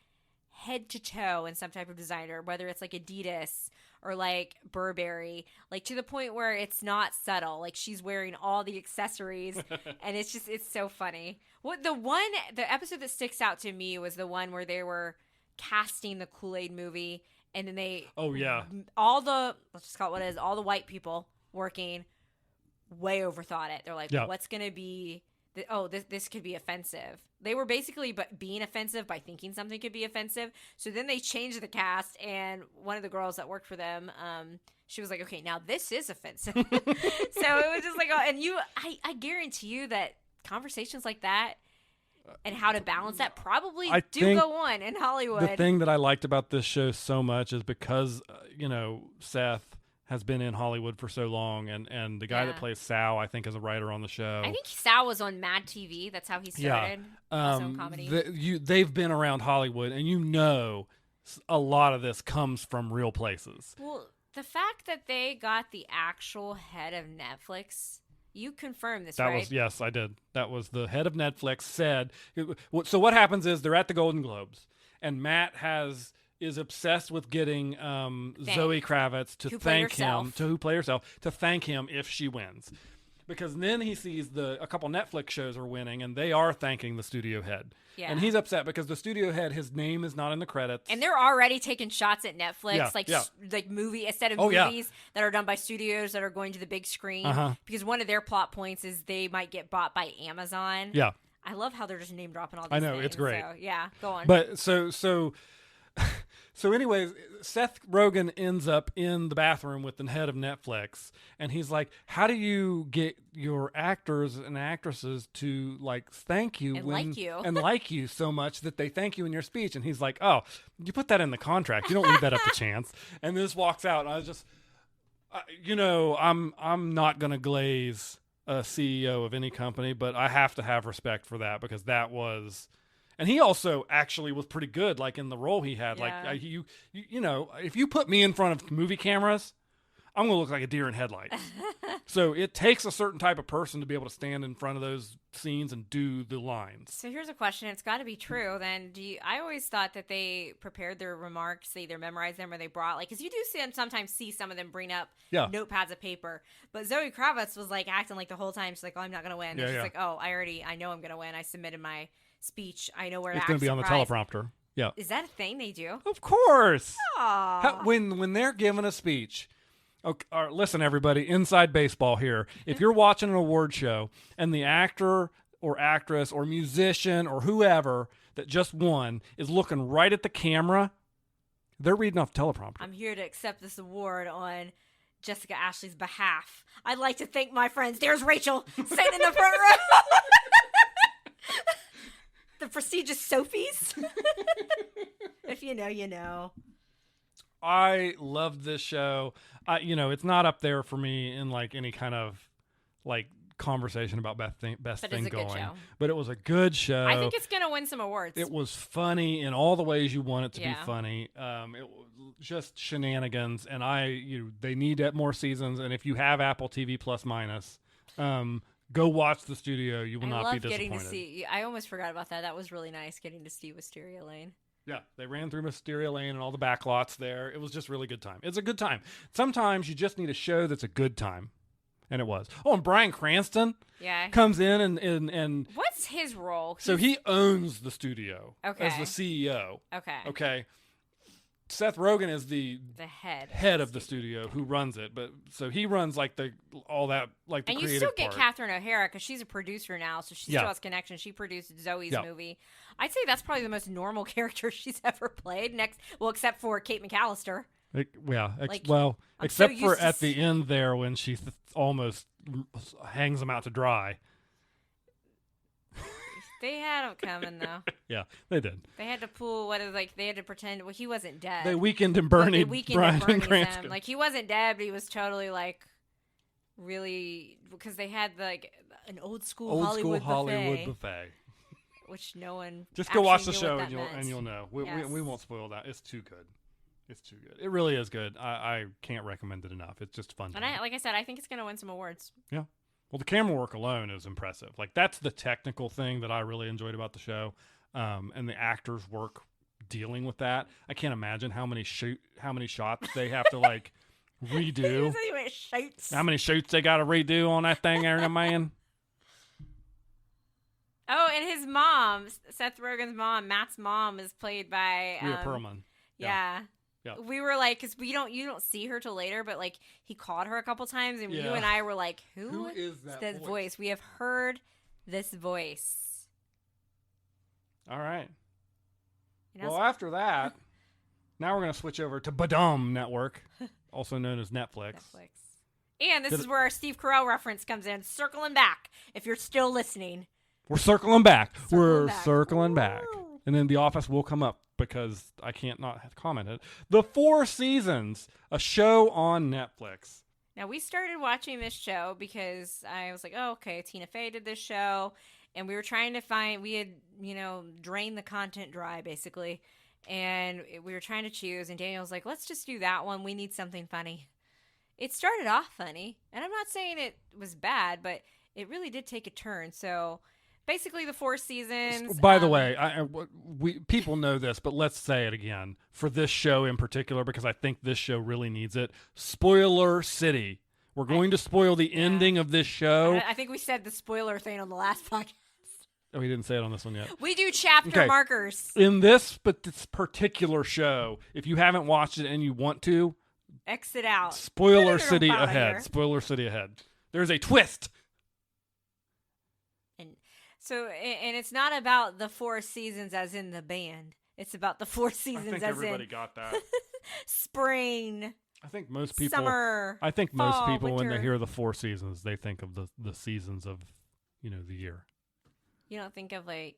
head to toe in some type of designer, whether it's like Adidas or like Burberry, like to the point where it's not subtle. Like she's wearing all the accessories and it's so funny. The episode that sticks out to me was the one where they were casting the Kool-Aid movie, and then Oh yeah. let's just call it what it is, all the white people working way overthought it. They're like, Yeah. what's going to be this could be offensive. They were basically being offensive by thinking something could be offensive. So then they changed the cast, and one of the girls that worked for them, she was like, okay, now this is offensive. So it was just like, I guarantee you that conversations like that and how to balance that probably I do think go on in Hollywood. The thing that I liked about this show so much is because Seth has been in Hollywood for so long, and the guy that Yeah. plays Sal, I think, is a writer on the show. I think Sal was on Mad TV. That's how he started. Also in comedy. They've been around Hollywood, and a lot of this comes from real places. Well, the fact that they got the actual head of Netflix, you confirmed this, That right? was, yes, I did. That was the head of Netflix said. So what happens is they're at the Golden Globes, and Matt is obsessed with getting Zoe Kravitz to Who played thank him, herself. who played herself, to thank him if she wins. Because then he sees a couple Netflix shows are winning, and they are thanking the studio head. Yeah. And he's upset because the studio head, his name is not in the credits. And they're already taking shots at Netflix, Yeah, like yeah. like instead of Oh, yeah. movies that are done by studios that are going to the big screen. Uh-huh. Because one of their plot points is they might get bought by Amazon. Yeah. I love how they're just name dropping all these I know, things. it's great. So, yeah, go on. But so So, anyways, Seth Rogen ends up in the bathroom with the head of Netflix, and he's like, "How do you get your actors and actresses to like thank you And when like you." and like you so much that they thank you in your speech?" And he's like, "Oh, you put that in the contract. You don't leave that up to chance." And this walks out, and I was just, I'm not gonna glaze a CEO of any company, but I have to have respect for that because that was. And he also actually was pretty good, like in the role he had. Yeah. Like if you put me in front of movie cameras, I'm gonna look like a deer in headlights. So it takes a certain type of person to be able to stand in front of those scenes and do the lines. So here's a question. It's got to be true. Then I always thought that they prepared their remarks, they either memorized them or they brought because you do sometimes see some of them bring up notepads of paper. But Zoe Kravitz was like acting like the whole time she's like, "Oh, I'm not gonna win." And she's like, "Oh, I know I'm gonna win. I submitted my speech. I know where it's going to be on the teleprompter." Yeah. Is that a thing they do? Of course. Aww. When they're giving a speech. Okay, all right, listen, everybody, inside baseball here. If you're watching an award show and the actor or actress or musician or whoever that just won is looking right at the camera, they're reading off teleprompter. I'm here to accept this award on Jessica Ashley's behalf. I'd like to thank my friends. There's Rachel sitting in the front row. The prestigious Sophies. If you know, you know. I loved this show. It's not up there for me in like any kind of like conversation about best thing going. But it was a good show. I think it's gonna win some awards. It was funny in all the ways you want it to be funny. It was just shenanigans, and they need more seasons. And if you have Apple TV Plus minus, go watch the studio. You will not be disappointed. Getting to see. I almost forgot about that. That was really nice getting to see Wisteria Lane. Yeah, they ran through Wisteria Lane and all the back lots there. It was just really good time. It's a good time. Sometimes you just need a show that's a good time. And it was. Oh, and Bryan Cranston comes in and what's his role? So he owns the studio as the CEO. Okay. Seth Rogen is the head of the studio who runs it, but so he runs like all that like the and creative you still get part. Catherine O'Hara because she's a producer now, so she still has connections. She produced Zoe's movie. I'd say that's probably the most normal character she's ever played. Except for Kate McAllister. Except for at the end there when she almost hangs him out to dry. They had him coming though. Yeah, they did. They had to pull they had to pretend he wasn't dead. They weakened and Bernie Bryan Cranston. Like he wasn't dead, but he was totally like really because they had like an old school Hollywood buffet. Which no one just go watch the show and you'll know. We won't spoil that. It's too good. It's too good. It really is good. I can't recommend it enough. It's just fun. And like I said, I think it's going to win some awards. Yeah. Well, the camera work alone is impressive. Like that's the technical thing that I really enjoyed about the show, and the actors' work dealing with that. I can't imagine how many shots they have to like redo. How many shoots they got to redo on that thing, Aaron, man? Oh, and his mom, Seth Rogen's mom, Matt's mom, is played by Rhea Perlman. Yeah. We were like, because you don't see her till later, but like he called her a couple times, and you and I were like, who is that voice? We have heard this voice. All right. Well, after that, now we're gonna switch over to Badum Network, also known as Netflix. And this is where our Steve Carell reference comes in. Circling back, if you're still listening. We're circling back. Circling back. And then The Office will come up because I can't not have commented. The Four Seasons, a show on Netflix. Now, we started watching this show because I was like, oh, okay, Tina Fey did this show. And we were trying to we had, drained the content dry, basically. And we were trying to choose. And Daniel was like, let's just do that one. We need something funny. It started off funny. And I'm not saying it was bad, but it really did take a turn. So basically the 4 seasons. By the way, people know this, but let's say it again for this show in particular because I think this show really needs it. Spoiler City. We're going to spoil the ending of this show. I think we said the spoiler thing on the last podcast. Oh, we didn't say it on this one yet. We do chapter markers. In this particular show, if you haven't watched it and you want to, exit out. Spoiler City ahead. Spoiler City ahead. There's a twist. And it's not about the 4 seasons as in the band. It's about the four I seasons, think as everybody in got that. spring, I think most people. summer. I think most fall, people, when they winter. hear the 4 seasons, they think of the seasons of, the year. You don't think of like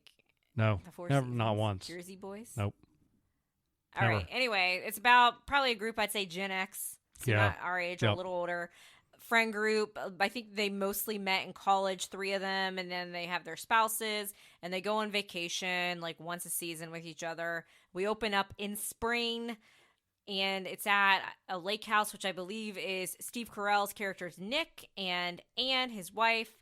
No, the four never, seasons? not once. Jersey Boys? Nope. All Never. right. Anyway, it's about probably a group, I'd say Gen X. So Yeah. not our age or a Yep. little older. Friend group. I think they mostly met in college, 3 of them, and then they have their spouses, and they go on vacation like once a season with each other. We open up in spring, and it's at a lake house, which I believe is Steve Carell's character's Nick, and Anne, his wife.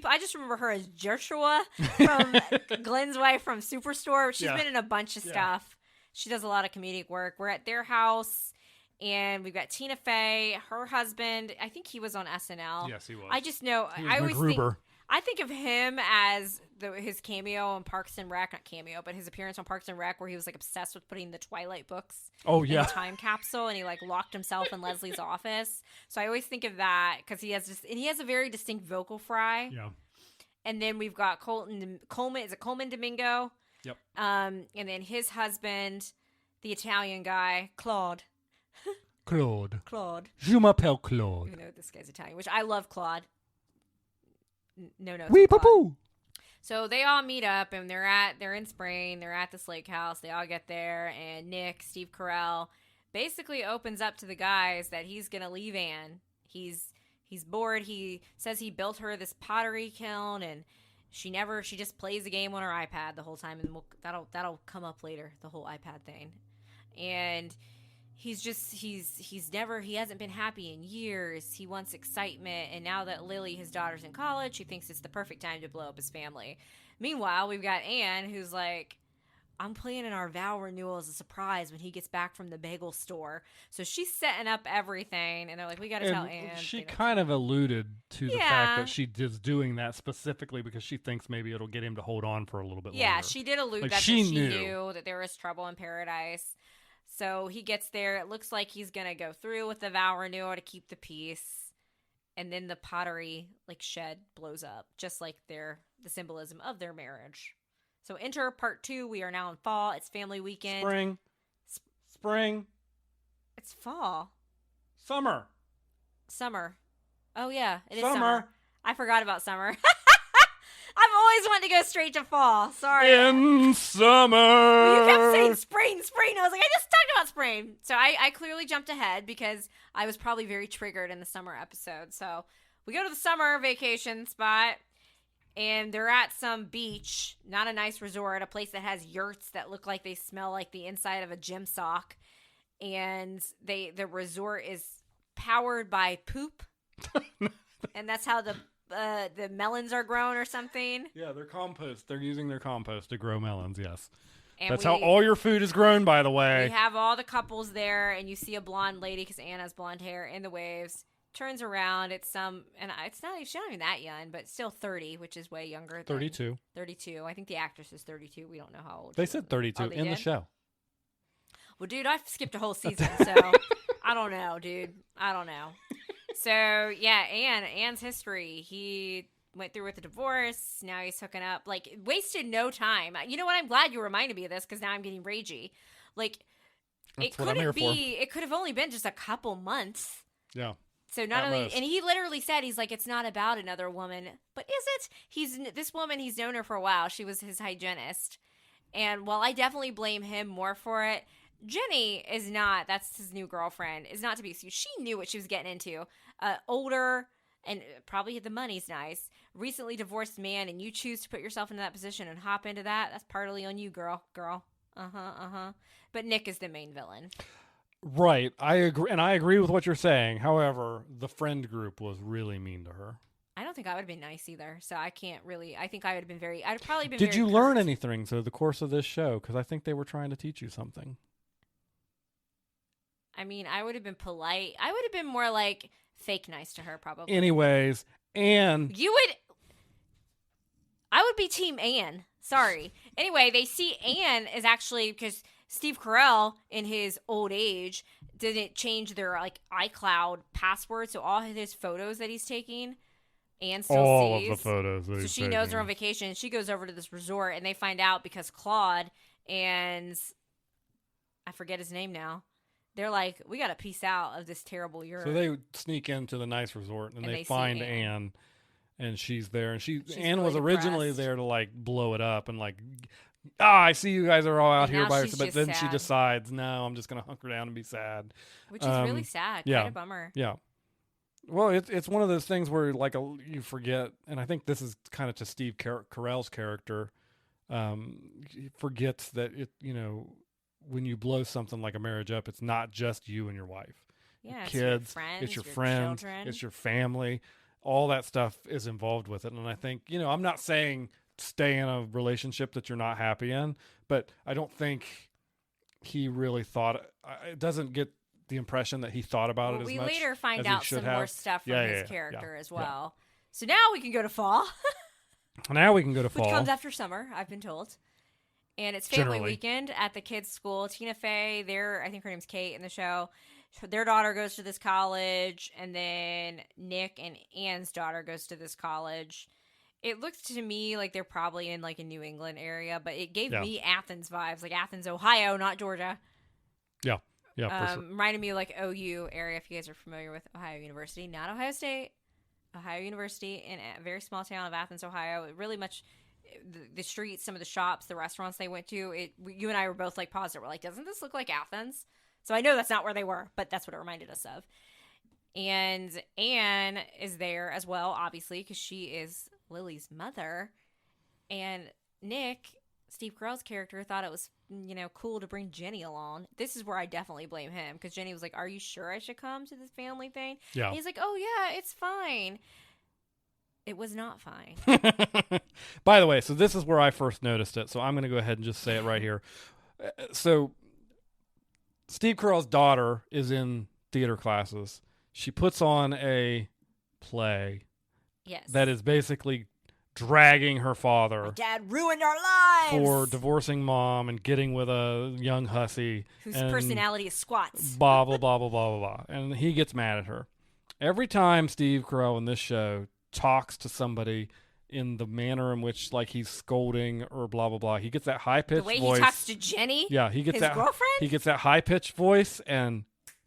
I just remember her as Joshua from Glenn's wife from Superstore. She's Yeah. been in a bunch of stuff. She does a lot of comedic work. We're at their house, and we've got Tina Fey, her husband. I think he was on SNL. Yes, he was. I just know. He was I always think. MacGruber. I think of him as his cameo on Parks and Rec, not cameo, but his appearance on Parks and Rec, where he was like obsessed with putting the Twilight books Oh in yeah. a time capsule, and he like locked himself in Leslie's office. So I always think of that because he has a very distinct vocal fry. Yeah. And then we've got Coleman. Is it Coleman Domingo? Yep. And then his husband, the Italian guy, Claude. Claude. Claude. Je m'appelle Claude. Even though this guy's Italian, which I love Claude. No. Oui, Claude. papou. So they all meet up, and they're in spring. They're at this lake house. They all get there, and Nick, Steve Carell, basically opens up to the guys that he's gonna leave Anne. He's bored. He says he built her this pottery kiln, and she just plays a game on her iPad the whole time, and that'll come up later, the whole iPad thing. And he hasn't been happy in years. He wants excitement, and now that Lily, his daughter's in college, he thinks it's the perfect time to blow up his family. Meanwhile, we've got Anne, who's like, I'm planning our vow renewal as a surprise when he gets back from the bagel store. So she's setting up everything, and they're like, we got to tell Anne. She kind of alluded to the fact Yeah. that she is doing that specifically because she thinks maybe it'll get him to hold on for a little bit Yeah, longer. she did allude Like, that she she knew. knew that there was trouble in paradise. So he gets there. It looks like he's going to go through with the vow renewal to keep the peace. And then the pottery shed blows up, just like the symbolism of their marriage. So enter part 2. We are now in fall. It's family weekend. Spring. It's fall. Summer. Summer. Oh, yeah. It is Summer. summer. I forgot about summer. I've always wanted to go straight to fall. Sorry. In summer. Well, you kept saying spring. I was like, I just talked about spring. So I clearly jumped ahead because I was probably very triggered in the summer episode. So we go to the summer vacation spot, and they're at some beach, not a nice resort, a place that has yurts that look like they smell like the inside of a gym sock. And the resort is powered by poop. And that's how the melons are grown or something. Yeah, they're compost. They're using their compost to grow melons, yes. And That's how all your food is grown, by the way. We have all the couples there, and you see a blonde lady, because Anna has blonde hair, in the waves. Turns around, she's not even that young, but still 30, which is way younger. 32. 32. I think the actress is 32. We don't know how old They she said is. 32 Oh, they in the did? show. Well, dude, I've skipped a whole season, so I don't know, dude. I don't know. So, yeah, Anne's history. He went through with a divorce. Now he's hooking up. Wasted no time. You know what? I'm glad you reminded me of this because now I'm getting ragey. That's what I'm here for. It could have only been just a couple months. Yeah. So not At only, most. and he literally said, he's like, it's not about another woman, but is it? This woman, he's known her for a while. She was his hygienist. And while I definitely blame him more for it, Jenny is not, that's his new girlfriend, is not to be excused. She knew what she was getting into. Older, and probably the money's nice, recently divorced man, and you choose to put yourself into that position and hop into that, that's partly on you, girl. But Nick is the main villain. Right. I agree, and I agree with what you're saying. However, the friend group was really mean to her. I don't think I would have been nice either, so I can't really, I think I would have been I'd probably been Did very you learn curt. anything through the course of this show? Because I think they were trying to teach you something. I mean, I would have been polite. I would have been more fake nice to her, probably. Anyways, and I would be Team Anne. Sorry. Anyway, they see Anne is actually, because Steve Carell, in his old age, didn't change their iCloud password, so all of his photos that he's taking, Anne still all sees. of the photos. That So he's she knows taking. they're on vacation. She goes over to this resort, and they find out because Claude and I forget his name now. They're like, we got to piece out of this terrible Europe. So they sneak into the nice resort and they see find Anne. Anne, and she's there, and She's Anne really was originally depressed. there to like blow it up and like, I see you guys are all out And here now by she's yourself, but just then she sad. decides, no, I'm just gonna hunker down and be sad. Which is really sad. yeah. Quite a bummer. Yeah. Well, it's one of those things where like you forget, and I think this is kind of to Steve Carell's character. He forgets that when you blow something like a marriage up, it's not just you and your wife. Yeah, it's Kids, your friends, it's your friends, children. it's your family. All that stuff is involved with it. And I think, I'm not saying stay in a relationship that you're not happy in, but I don't think he really thought it doesn't get the impression that he thought about it as we much. later find as he out should some more have. stuff from Yeah, his yeah, character yeah, as yeah. well. So now we can go to fall, Now we can go to which fall. comes after summer, I've been told. And it's family Generally. weekend at the kids' school. Tina Fey, I think her name's Kate in the show. Their daughter goes to this college, and then Nick and Anne's daughter goes to this college. It looks to me like they're probably in like a New England area, but it gave me Athens vibes, like Athens, Ohio, not Georgia. Yeah, for sure. Reminded me of like OU area, if you guys are familiar with Ohio University, not Ohio State. Ohio University in a very small town of Athens, Ohio. It really much the streets, some of the shops, the restaurants they went to. You and I were both like positive. We're like, doesn't this look like Athens? So I know that's not where they were, but that's what it reminded us of. And Anne is there as well, obviously, because she is Lily's mother. And Nick, Steve Carell's character, thought it was, cool to bring Jenny along. This is where I definitely blame him, because Jenny was like, are you sure I should come to this family thing? Yeah. And he's like, oh, yeah, it's fine. It was not fine. By the way, so this is where I first noticed it. So I'm going to go ahead and just say it right here. So Steve Carell's daughter is in theater classes. She puts on a play Yes. that is basically dragging her father Dad ruined our lives for divorcing mom and getting with a young hussy whose and personality is squats. blah, blah, blah, blah, blah, blah, blah. And he gets mad at her. Every time Steve Carell in this show talks to somebody in the manner in which like he's scolding or blah, blah, blah, he gets that high-pitched The way voice. he talks to Jenny, Yeah, he gets his that girlfriend. He gets that high-pitched voice and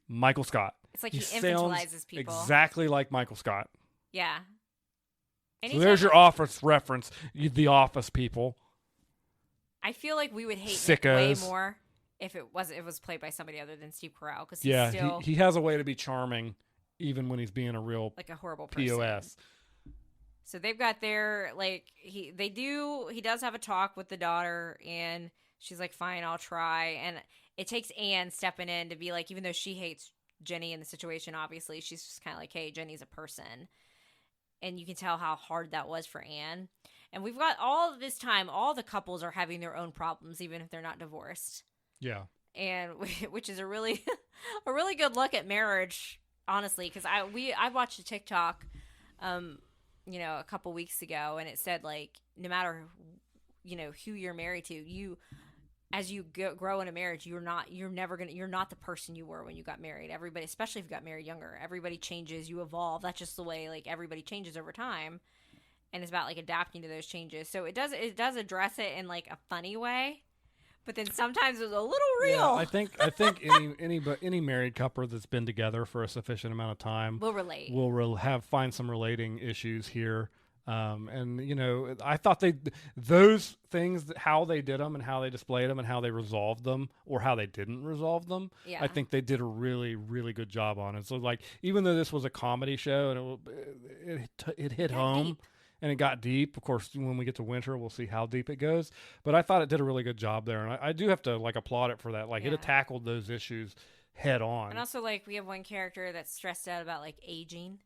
Michael Scott. It's like he sounds infantilizes people. exactly like Michael Scott. Yeah. So Anytime- there's your Office reference, the Office people. I feel like we would hate Nick way Sickos. more if it was played by somebody other than Steve Carell, because he's Yeah, still he has a way to be charming even when he's being a real like a horrible person. POS. So they've got their he does have a talk with the daughter, and she's like, fine, I'll try. And it takes Anne stepping in to be like, even though she hates Jenny in the situation, obviously, she's just kind of like, hey, Jenny's a person. And you can tell how hard that was for Anne. And we've got all this time, all the couples are having their own problems, even if they're not divorced. Yeah. And which is a really good look at marriage, honestly, because I watched a TikTok a couple weeks ago, and it said like, no matter who you're married to, as you grow in a marriage, you're not the person you were when you got married. Everybody, especially if you got married younger, everybody changes, you evolve. That's just the way like everybody changes over time, and it's about like adapting to those changes. So it does address it in like a funny way, but then sometimes it's a little real. Yeah, I think any married couple that's been together for a sufficient amount of time Will relate. will find some relating issues here. And I thought those things, how they did them and how they displayed them and how they resolved them or how they didn't resolve them, Yeah. I think they did a really, really good job on it. So like, even though this was a comedy show and it hit home deep. and it got deep, of course, when we get to winter, we'll see how deep it goes, but I thought it did a really good job there. And I do have to like applaud it for that. Like it had tackled those issues head on. And also, like, we have one character that's stressed out about like aging.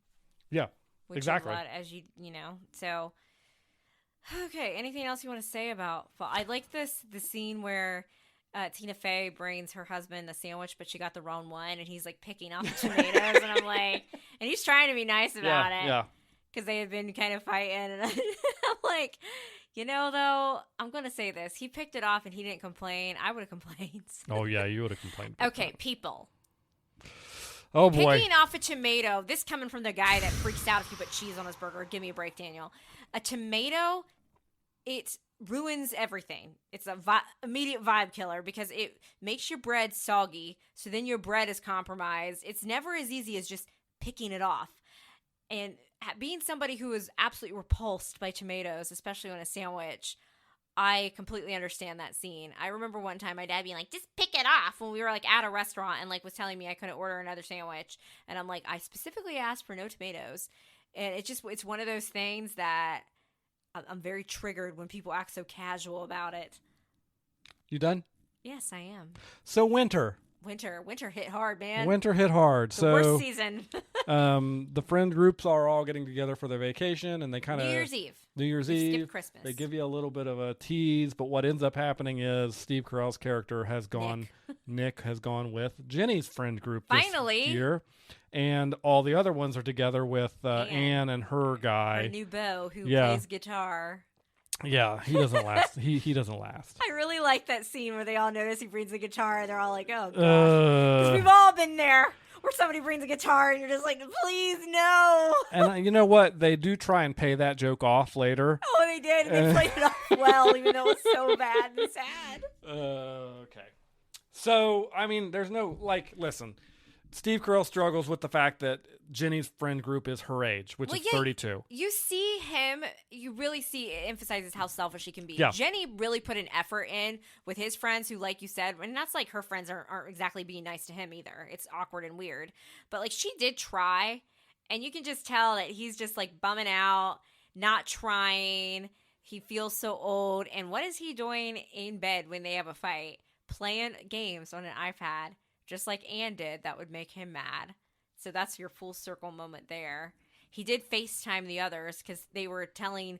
Yeah. Which Exactly. is a lot, as you know. So, okay. Anything else you want to say about fall? I like the scene where Tina Fey brings her husband a sandwich, but she got the wrong one, and he's like picking off the tomatoes, and I'm like, and he's trying to be nice about it, Yeah. because they had been kind of fighting, and I'm like, though, I'm gonna say this: he picked it off, and he didn't complain. I would have complained. Oh yeah, you would have complained. about Okay, that. people. Oh boy. Picking off a tomato, this coming from the guy that freaks out if you put cheese on his burger. Give me a break, Daniel. A tomato it ruins everything. It's a immediate vibe killer because it makes your bread soggy, so then your bread is compromised. It's never as easy as just picking it off. And being somebody who is absolutely repulsed by tomatoes, especially on a sandwich, I completely understand that scene. I remember one time my dad being like, just pick it off when we were like at a restaurant and like was telling me I couldn't order another sandwich. And I'm like, I specifically asked for no tomatoes. And it's one of those things that I'm very triggered when people act so casual about it. You done? Yes, I am. So winter hit hard, man. Winter hit hard. The So worst season. the friend groups are all getting together for their vacation, and they kind of New Year's Eve. Eve. Skip Christmas. They give you a little bit of a tease, but what ends up happening is Steve Carell's character has gone. Nick has gone with Jenny's friend group Finally. this year, and all the other ones are together with Anne and her guy, her new beau who plays guitar. Yeah, he doesn't last. he doesn't last. I really like that scene where they all notice he brings a guitar and they're all like, oh, gosh. Because we've all been there where somebody brings a guitar and you're just like, please, no. And you know what? They do try and pay that joke off later. Oh, they did. They played it off well, even though it was so bad and sad. Okay. So, I mean, there's no, listen. Steve Carell struggles with the fact that Jenny's friend group is her age, which is 32. You see him, you really see it emphasizes how selfish he can be. Yeah. Jenny really put an effort in with his friends who, like you said, and that's like her friends aren't exactly being nice to him either. It's awkward and weird. But like she did try, and you can just tell that he's just like bumming out, not trying. He feels so old. And what is he doing in bed when they have a fight? Playing games on an iPad. Just like Anne did, that would make him mad. So that's your full circle moment there. He did FaceTime the others because they were telling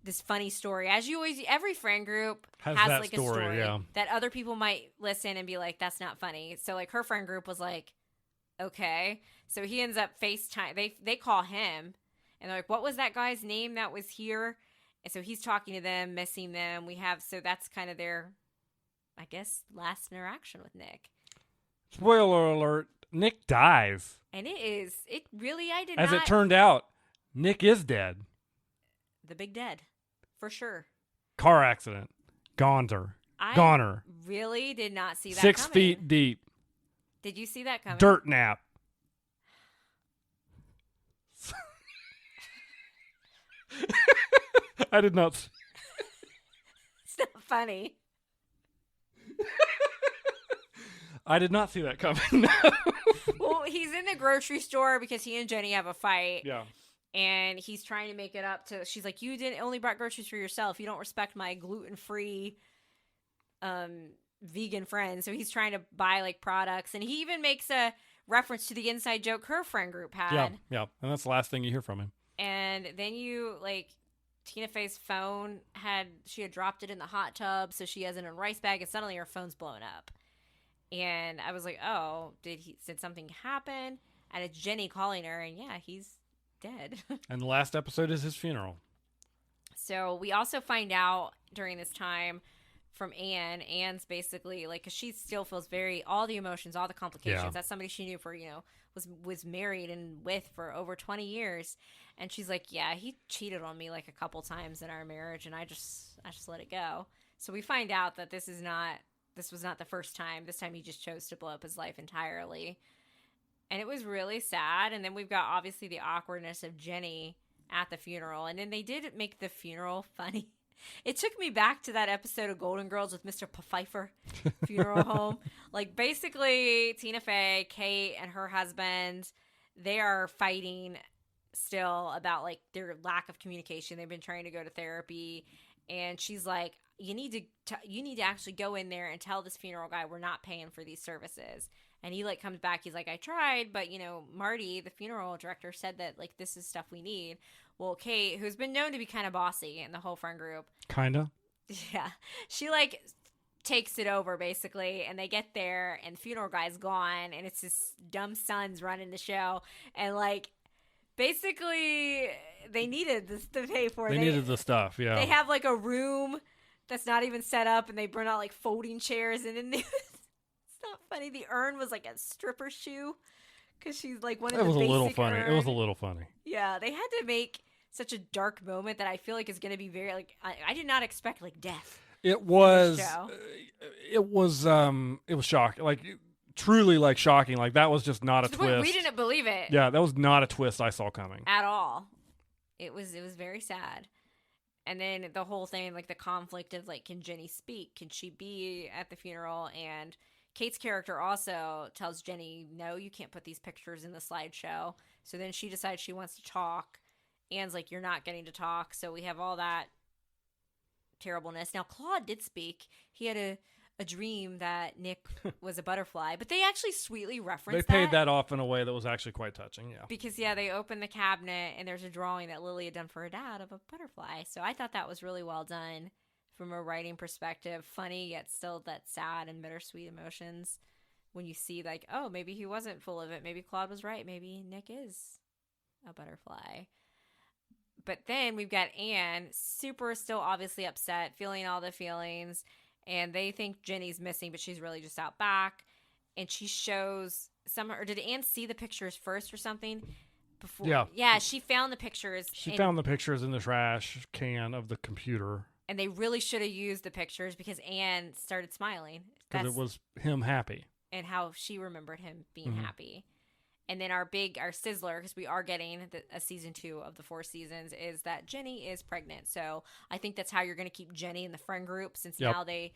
this funny story. As you always, every friend group has like a story that other people might listen and be like, that's not funny. So like her friend group was like, okay. So he ends up FaceTime. They call him and they're like, what was that guy's name that was here? And so he's talking to them, missing them. So that's kind of their, I guess, last interaction with Nick. Spoiler alert, Nick dies. And it really, As it turned out, Nick is dead. The big dead, for sure. Car accident. Goner. I really did not see that 6 coming. 6 feet deep. Did you see that coming? Dirt nap. I did not. It's not funny. I did not see that coming. No. Well, he's in the grocery store because he and Jenny have a fight. Yeah. And he's trying to make it up to. She's like, you didn't only brought groceries for yourself. You don't respect my gluten-free, vegan friend. So he's trying to buy like products, and he even makes a reference to the inside joke her friend group had. Yeah, and that's the last thing you hear from him. And then Tina Fey's phone she had dropped it in the hot tub, so she has it in a rice bag, and suddenly her phone's blowing up. And I was like, oh, did something happen? And it's Jenny calling her, and yeah, he's dead. And the last episode is his funeral. So we also find out during this time from Anne. Anne's basically because she still feels all the emotions, all the complications. Yeah. That's somebody she knew for, was married and with for over 20 years. And she's like, yeah, he cheated on me like a couple times in our marriage, and I just let it go. So we find out that this was not the first time. This time he just chose to blow up his life entirely. And it was really sad. And then we've got obviously the awkwardness of Jenny at the funeral. And then they did make the funeral funny. It took me back to that episode of Golden Girls with Mr. Pfeiffer funeral home. Basically Tina Fey, Kate, and her husband, they are fighting still about their lack of communication. They've been trying to go to therapy. And she's like, you need to actually go in there and tell this funeral guy we're not paying for these services. And he comes back. He's like, I tried, but Marty, the funeral director, said that this is stuff we need. Well, Kate, who's been known to be kind of bossy in the whole friend group, kinda, yeah, she takes it over basically. And they get there, and the funeral guy's gone, and it's his dumb son's running the show, and basically they needed this to pay for. They needed the stuff. Yeah, they have a room that's not even set up, and they bring out folding chairs, and then it's not funny. The urn was a stripper shoe because she's one of the basic It was a little funny. urn. It was a little funny. Yeah, they had to make such a dark moment that I feel like is going to be very like I did not expect like death. It was show. it was shocking. Like truly like shocking. Like that was just not a twist. We didn't believe it. Yeah, that was not a twist I saw coming at all. It was very sad. And then the whole thing, like the conflict of like, can Jenny speak? Can she be at the funeral? And Kate's character also tells Jenny, no, you can't put these pictures in the slideshow. So then she decides she wants to talk. Anne's like, you're not getting to talk. So we have all that terribleness. Now, Claude did speak. He had a dream that Nick was a butterfly, but they actually sweetly referenced They paid that off in a way that was actually quite touching, yeah. Because, they opened the cabinet and there's a drawing that Lily had done for her dad of a butterfly. So I thought that was really well done from a writing perspective. Funny, yet still that sad and bittersweet emotions when you see, like, oh, maybe he wasn't full of it. Maybe Claude was right. Maybe Nick is a butterfly. But then we've got Anne, super still obviously upset, feeling all the feelings. And they think Jenny's missing, but she's really just out back. And she shows or did Anne see the pictures first or something? Before? Yeah, she found the pictures. She found the pictures in the trash can of the computer. And they really should have used the pictures because Anne started smiling. Because it was him happy. And how she remembered him being happy. And then our sizzler, because we are getting a season 2 of the 4 seasons, is that Jenny is pregnant. So I think that's how you're going to keep Jenny in the friend group, since now they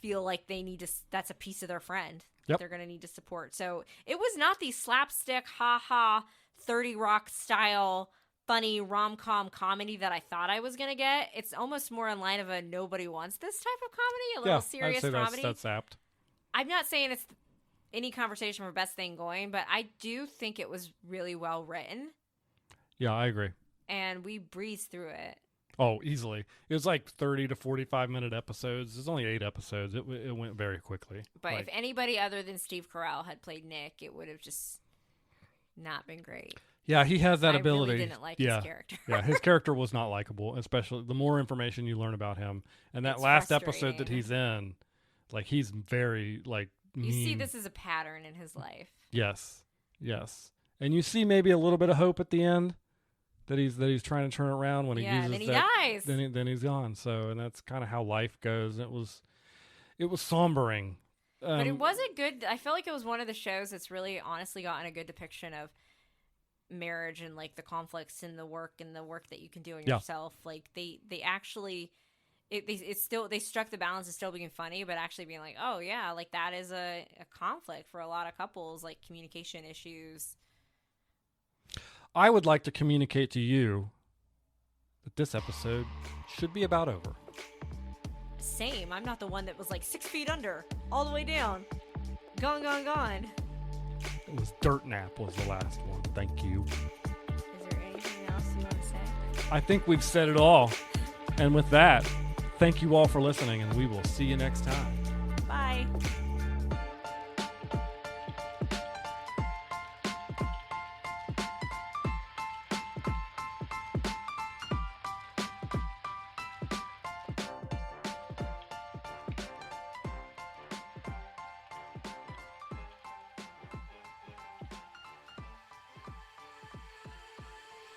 feel like they need to. That's a piece of their friend that they're going to need to support. So it was not the slapstick, 30 Rock style, funny rom-com comedy that I thought I was going to get. It's almost more in line of a nobody wants this type of comedy, a little serious I'd say comedy. That's apt. I'm not saying it's any conversation for best thing going, but I do think it was really well written. Yeah, I agree. And we breezed through it. Oh, easily. It was like 30 to 45-minute episodes. There's only 8 episodes. It went very quickly. But if anybody other than Steve Carell had played Nick, it would have just not been great. Yeah, he has that ability. I really didn't like his character. Yeah, his character was not likable, especially the more information you learn about him. And that last episode that he's in, like, he's very, like, mean. You see this as a pattern in his life. Yes. And you see maybe a little bit of hope at the end that he's trying to turn it around when he uses then he that, dies. Then he's gone. So, and that's kind of how life goes. It was sombering. But it wasn't good. I feel like it was one of the shows that's really honestly gotten a good depiction of marriage and like the conflicts in the work that you can do in yourself. Like they actually they struck the balance of still being funny, but actually being like, oh yeah, like that is a conflict for a lot of couples, like communication issues. I would like to communicate to you that this episode should be about over. Same. I'm not the one that was like 6 feet under, all the way down. Gone. It was Dirt Nap was the last one. Thank you. Is there anything else you want to say? I think we've said it all. And with that, thank you all for listening, and we will see you next time. Bye.